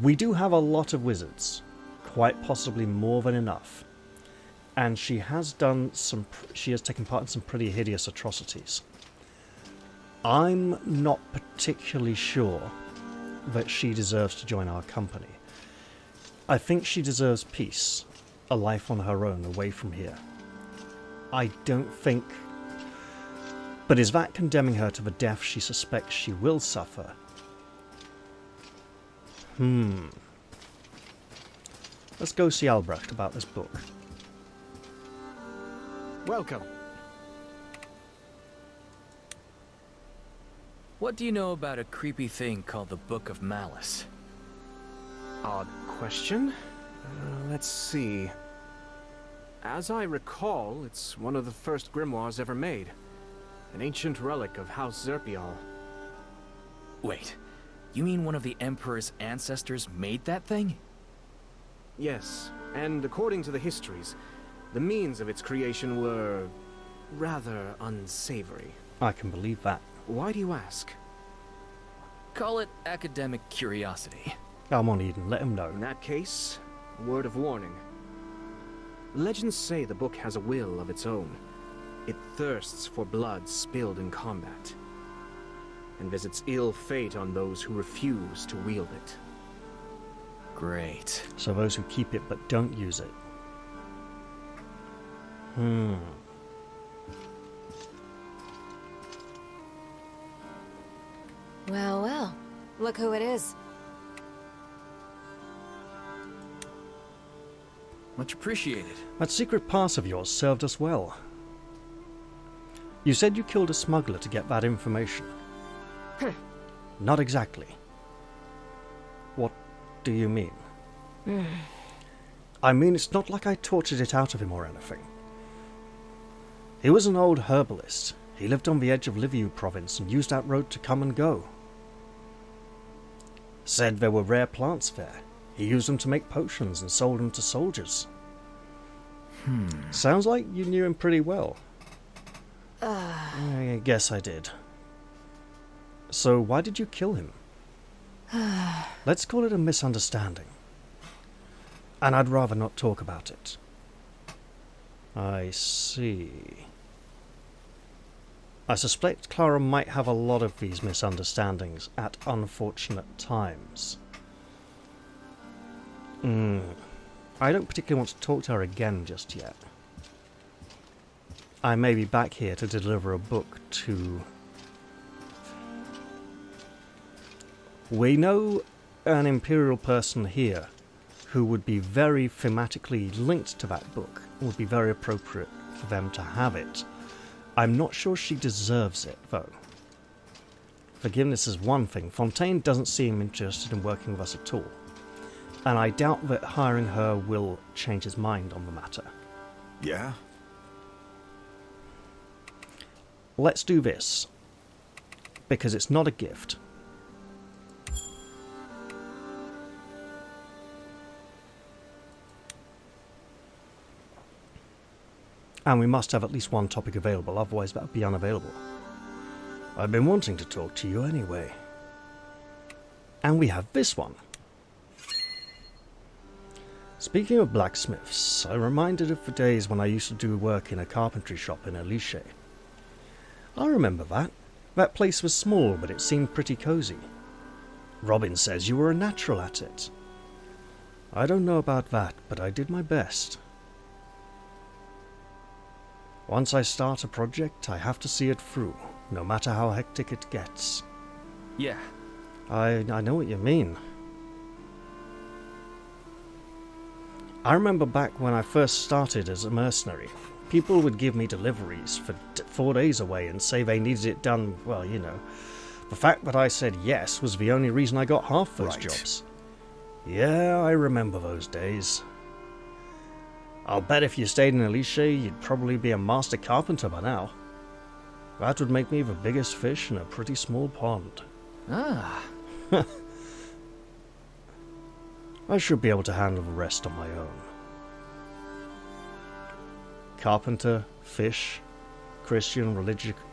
We do have a lot of wizards, quite possibly more than enough, and she has taken part in some pretty hideous atrocities. I'm not particularly sure that she deserves to join our company. I think she deserves peace, a life on her own away from here. I don't think... But is that condemning her to the death she suspects she will suffer? Let's go see Albrecht about this book. Welcome. What do you know about a creepy thing called the Book of Malice? Odd question. Let's see. As I recall, it's one of the first grimoires ever made. An ancient relic of House Zerpial. Wait, you mean one of the Emperor's ancestors made that thing? Yes, and according to the histories, the means of its creation were rather unsavory. I can believe that. Why do you ask? Call it academic curiosity. Come on, Eden, let him know. In that case, a word of warning. Legends say the book has a will of its own. It thirsts for blood spilled in combat, and visits ill fate on those who refuse to wield it. Great. So those who keep it but don't use it. Well, well. Look who it is. Much appreciated. That secret pass of yours served us well. You said you killed a smuggler to get that information. Not exactly. What do you mean? I mean, it's not like I tortured it out of him or anything. He was an old herbalist. He lived on the edge of Liviu province and used that road to come and go. Said there were rare plants there. He used them to make potions and sold them to soldiers. Sounds like you knew him pretty well. I guess I did. So why did you kill him? Let's call it a misunderstanding. And I'd rather not talk about it. I see. I suspect Clara might have a lot of these misunderstandings at unfortunate times. I don't particularly want to talk to her again just yet. I may be back here to deliver a book to... We know an Imperial person here who would be very thematically linked to that book. It would be very appropriate for them to have it. I'm not sure she deserves it, though. Forgiveness is one thing. Fontaine doesn't seem interested in working with us at all. And I doubt that hiring her will change his mind on the matter. Yeah? let's do this. Because it's not a gift. And we must have at least one topic available, otherwise that would be unavailable. I've been wanting to talk to you anyway. And we have this one. Speaking of blacksmiths, I'm reminded of the days when I used to do work in a carpentry shop in Alice. I remember that. That place was small, but it seemed pretty cozy. Robin says you were a natural at it. I don't know about that, but I did my best. Once I start a project, I have to see it through, no matter how hectic it gets. Yeah. I know what you mean. I remember back when I first started as a mercenary, people would give me deliveries for 4 days away and say they needed it done, well, you know. The fact that I said yes was the only reason I got half those jobs. Yeah, I remember those days. I'll bet if you stayed in Alice, you'd probably be a master carpenter by now. That would make me the biggest fish in a pretty small pond. Ah. I should be able to handle the rest on my own. Carpenter, fish, Christian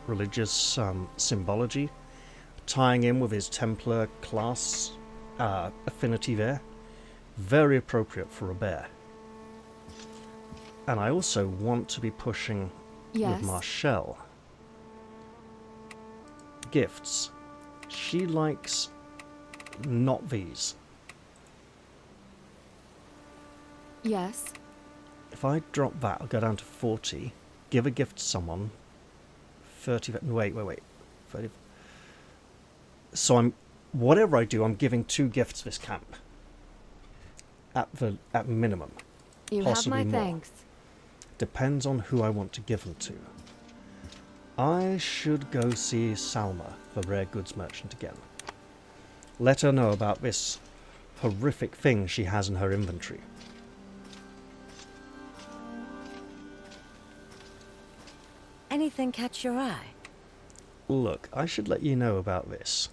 religious symbology, tying in with his Templar class affinity there. Very appropriate for a bear. And I also want to be pushing with Marshall. Gifts. She likes not these. Yes. If I drop that, I'll go down to 40. Give a gift to someone. 30. Wait. 30. So whatever I do, I'm giving 2 gifts this camp. At minimum. You Possibly have my more. thanks. Depends on who I want to give them to. I should go see Salma, the rare goods merchant, again. Let her know about this horrific thing she has in her inventory. Anything catch your eye? Look, I should let you know about this.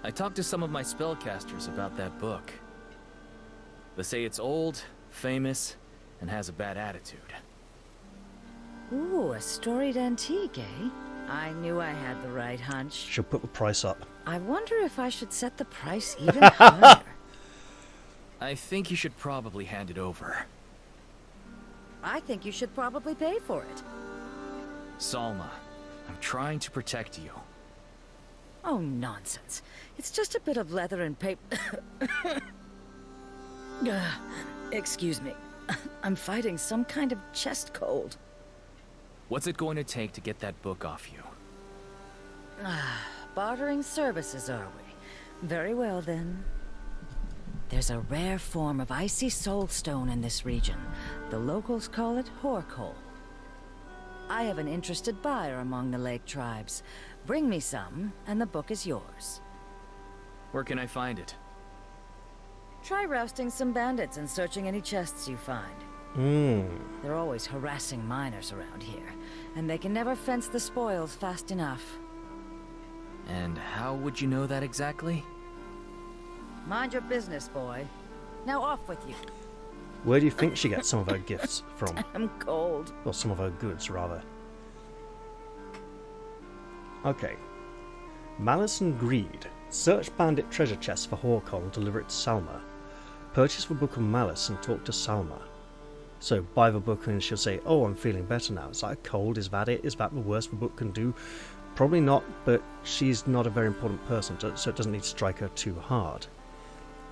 I talked to some of my spellcasters about that book. They say it's old, famous, and has a bad attitude. Ooh, a storied antique, eh? I knew I had the right hunch. She'll put the price up. I wonder if I should set the price even higher. I think you should probably hand it over. I think you should probably pay for it. Salma, I'm trying to protect you. Oh, nonsense. It's just a bit of leather and paper. Excuse me. I'm fighting some kind of chest cold. What's it going to take to get that book off you? Bartering services, are we? Very well, then. There's a rare form of icy soulstone in this region. The locals call it Horcoal. I have an interested buyer among the lake tribes. Bring me some, and the book is yours. Where can I find it? Try rousting some bandits and searching any chests you find. They're always harassing miners around here, and they can never fence the spoils fast enough. And how would you know that exactly? Mind your business, boy. Now off with you. Where do you think she gets some of her gifts from? I'm cold. Or some of her goods, rather. Okay. Malice and Greed. Search bandit treasure chests for Horcon and deliver it to Salma. Purchase the Book of Malice and talk to Salma. So buy the book and she'll say, oh, I'm feeling better now. Is that a cold? Is that it? Is that the worst the book can do? Probably not, but she's not a very important person, so it doesn't need to strike her too hard.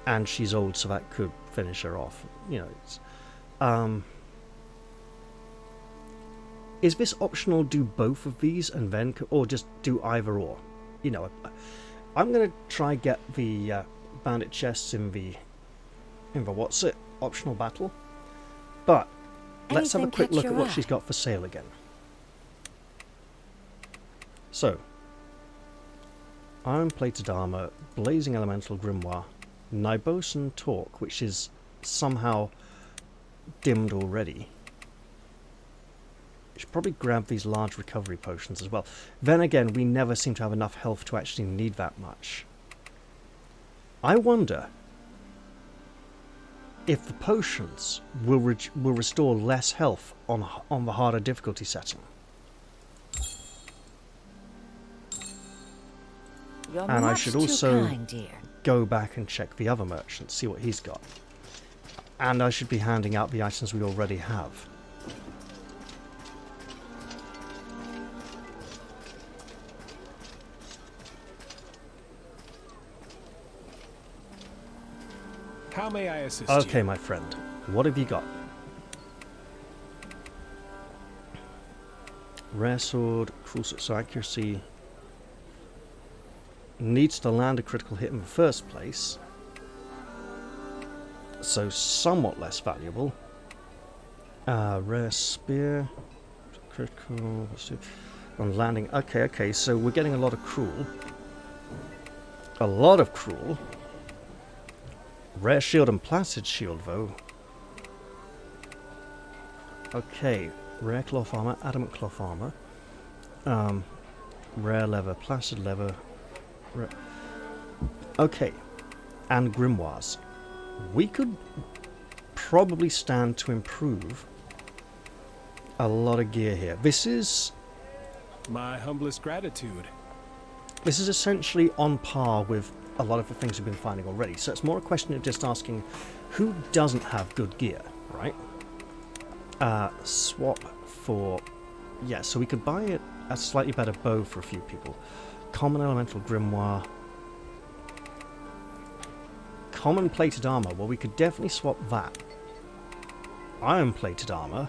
And she's old, so that could finish her off. You know, it's... Is this optional, do both of these and then... Or just do either or? You know, I'm going to try get the bandit chests in the what's it? Optional battle. But let's have a quick look at what she's got for sale again. So, iron-plated armor, blazing elemental grimoire, Nibosan talk, which is somehow dimmed already. Should probably grab these large recovery potions as well. Then again, we never seem to have enough health to actually need that much. I wonder if the potions will restore less health on the harder difficulty setting. You're And I much should too also kind, dear. go back and check the other merchant, see what he's got. And I should be handing out the items we already have. How may I assist Okay, you? my friend. What have you got? Rare sword, cruel sword, so accuracy needs to land a critical hit in the first place. So somewhat less valuable. Rare spear, critical on landing. Okay, so we're getting a lot of cruel. A lot of cruel. Rare shield and placid shield, though. Okay, rare cloth armor, adamant cloth armor. Rare leather, placid leather. Okay, and grimoires. We could probably stand to improve a lot of gear here. This is My humblest gratitude. This is essentially on par with a lot of the things we've been finding already. So it's more a question of just asking who doesn't have good gear, right? Swap for... Yeah, so we could buy a slightly better bow for a few people. Common elemental grimoire. Common plated armor. Well, we could definitely swap that. Iron plated armor.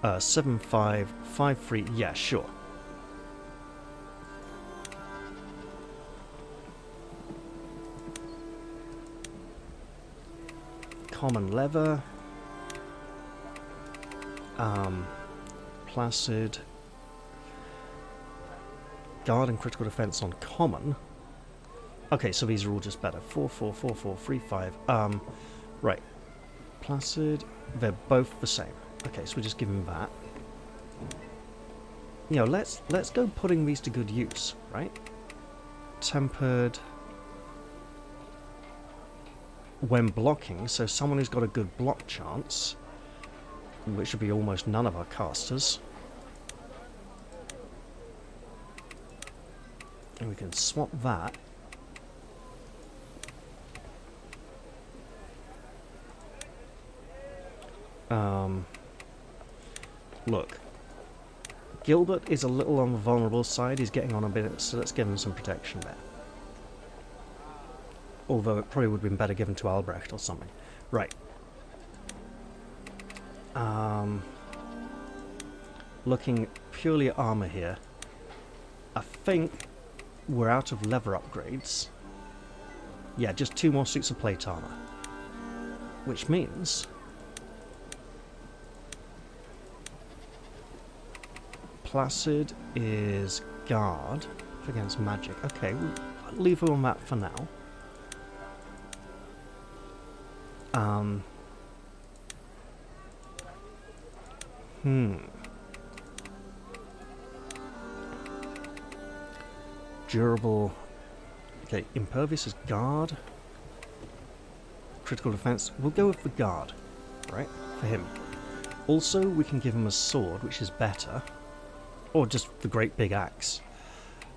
7.5, 5.3. Yeah, sure. Common leather. Placid. Guard and critical defense on common. Okay, so these are all just better. 4, 4, 4, 4, 3, 5. Right. Placid. They're both the same. Okay, so we just give them that. You know, let's go putting these to good use, right? Tempered. When blocking, so someone who's got a good block chance, which would be almost none of our casters. And we can swap that. Look. Gilbert is a little on the vulnerable side. He's getting on a bit, so let's give him some protection there. Although it probably would have been better given to Albrecht or something. Right. Looking purely at armor here. I think we're out of leather upgrades. Yeah, just 2 more suits of plate armor. Which means... Placid is guard against magic. Okay, we'll leave her on that for now. Durable. Okay, impervious is guard. Critical defense. We'll go with the guard, right? For him. Also, we can give him a sword, which is better. Or just the great big axe.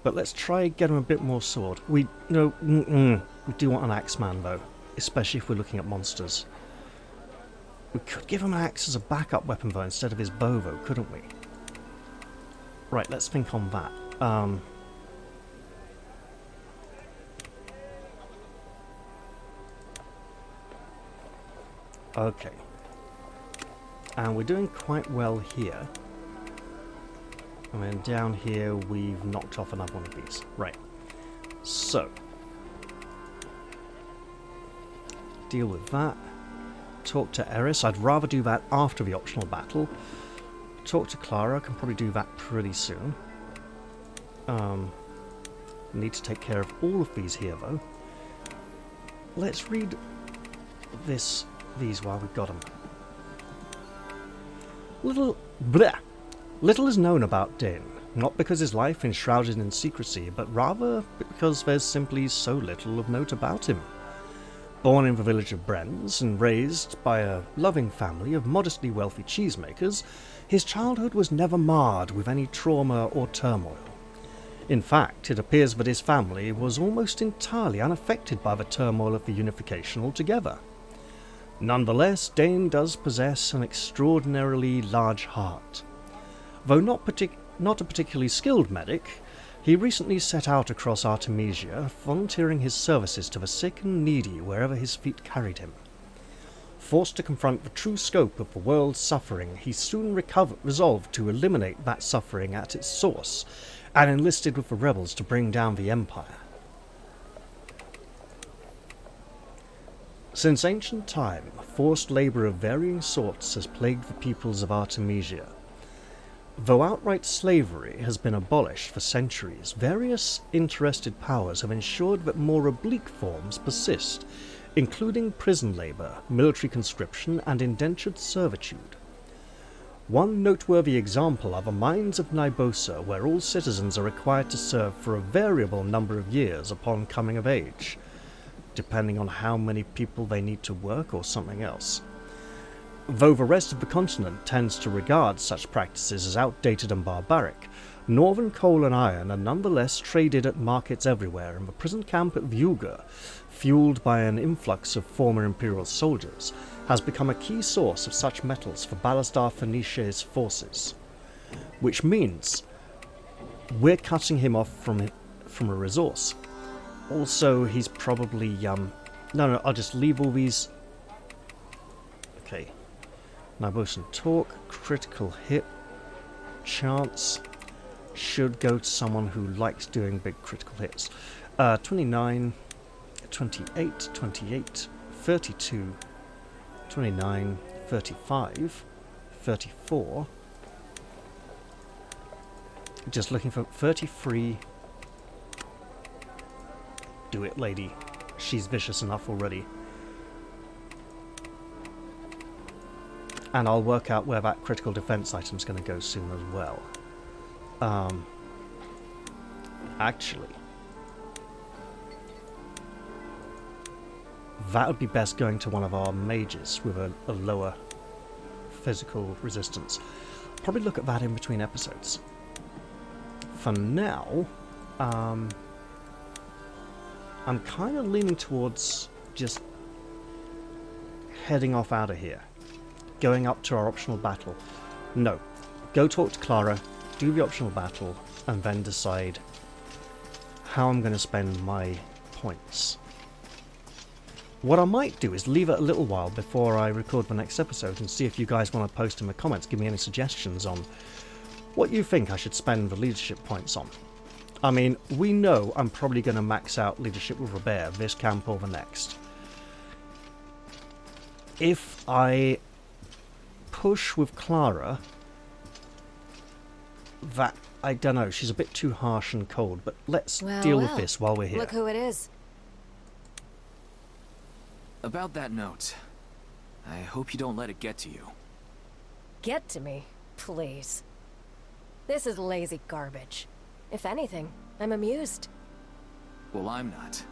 But let's try get him a bit more sword. We do want an axe man though, especially if we're looking at monsters. We could give him an axe as a backup weapon though instead of his bow though, couldn't we? Right, let's think on that. Okay. And we're doing quite well here. And then down here we've knocked off another one of these. Right. So. Deal with that. Talk to Eris. I'd rather do that after the optional battle. Talk to Clara. I can probably do that pretty soon. Need to take care of all of these here though. Let's read these while we've got them. Little bleh. Little is known about Dane, not because his life is shrouded in secrecy, but rather because there's simply so little of note about him. Born in the village of Brenz and raised by a loving family of modestly wealthy cheesemakers, his childhood was never marred with any trauma or turmoil. In fact, it appears that his family was almost entirely unaffected by the turmoil of the unification altogether. Nonetheless, Dane does possess an extraordinarily large heart. Though not a particularly skilled medic, he recently set out across Artemesia, volunteering his services to the sick and needy wherever his feet carried him. Forced to confront the true scope of the world's suffering, he soon resolved to eliminate that suffering at its source, and enlisted with the rebels to bring down the Empire. Since ancient time, forced labour of varying sorts has plagued the peoples of Artemesia. Though outright slavery has been abolished for centuries, various interested powers have ensured that more oblique forms persist, including prison labour, military conscription, and indentured servitude. One noteworthy example are the mines of Nibosa, where all citizens are required to serve for a variable number of years upon coming of age, depending on how many people they need to work or something else. Though the rest of the continent tends to regard such practices as outdated and barbaric, northern coal and iron are nonetheless traded at markets everywhere, and the prison camp at Vuga, fueled by an influx of former Imperial soldiers, has become a key source of such metals for Ballastar Phoenicia's forces. Which means we're cutting him off from a resource. Also, he's probably, no, I'll just leave all these. Okay. Nibosan Talk, critical hit, chance, should go to someone who likes doing big critical hits. 29, 28, 28, 32, 29, 35, 34. Just looking for 33. Do it, lady. She's vicious enough already. And I'll work out where that critical defense item's going to go soon as well. Actually, that would be best going to one of our mages with a lower physical resistance. Probably look at that in between episodes. For now, I'm kind of leaning towards just heading off out of here. Going up to our optional battle. No. Go talk to Clara, do the optional battle, and then decide how I'm going to spend my points. What I might do is leave it a little while before I record the next episode and see if you guys want to post in the comments, give me any suggestions on what you think I should spend the leadership points on. I mean, we know I'm probably going to max out leadership with Robert this camp or the next. If I push with Clara, that, I don't know, she's a bit too harsh and cold, but let's deal with this while we're here. Look who it is. About that note, I hope you don't let it get to you. Get to me, please. This is lazy garbage. If anything, I'm amused. Well, I'm not.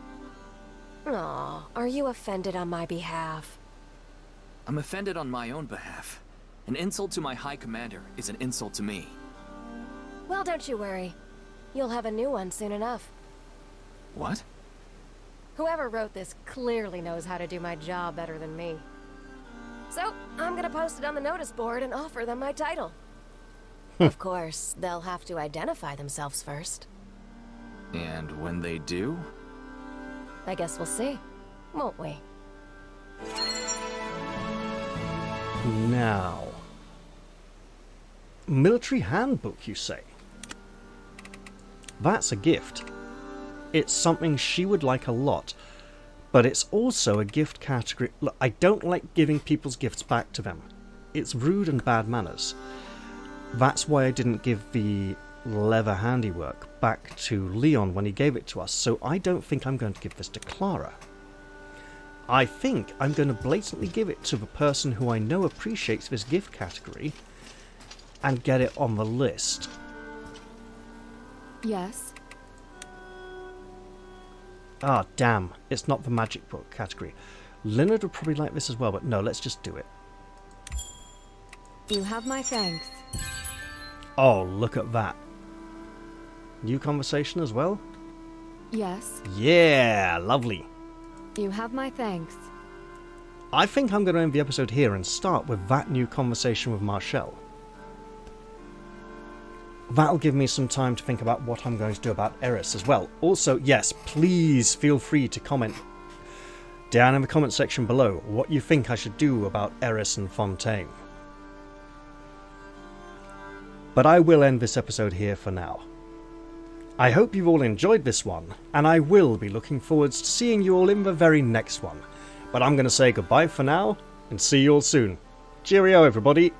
Aw, are you offended on my behalf? I'm offended on my own behalf. An insult to my High Commander is an insult to me. Well, don't you worry. You'll have a new one soon enough. What? Whoever wrote this clearly knows how to do my job better than me. So, I'm gonna post it on the notice board and offer them my title. Of course, they'll have to identify themselves first. And when they do? I guess we'll see, won't we? Now, military handbook, you say? That's a gift. It's something she would like a lot, but it's also a gift category. Look, I don't like giving people's gifts back to them. It's rude and bad manners. That's why I didn't give the leather handiwork back to Leon when he gave it to us, so I don't think I'm going to give this to Clara. I think I'm going to blatantly give it to the person who I know appreciates this gift category, and get it on the list. Yes. Ah, damn. It's not the magic book category. Leonard would probably like this as well, but no, let's just do it. You have my thanks. Oh, look at that. New conversation as well? Yes. Yeah, lovely. You have my thanks. I think I'm going to end the episode here and start with that new conversation with Marshall. That'll give me some time to think about what I'm going to do about Eris as well. Also, yes, please feel free to comment down in the comment section below what you think I should do about Eris and Fontaine. But I will end this episode here for now. I hope you've all enjoyed this one, and I will be looking forward to seeing you all in the very next one. But I'm going to say goodbye for now, and see you all soon. Cheerio, everybody!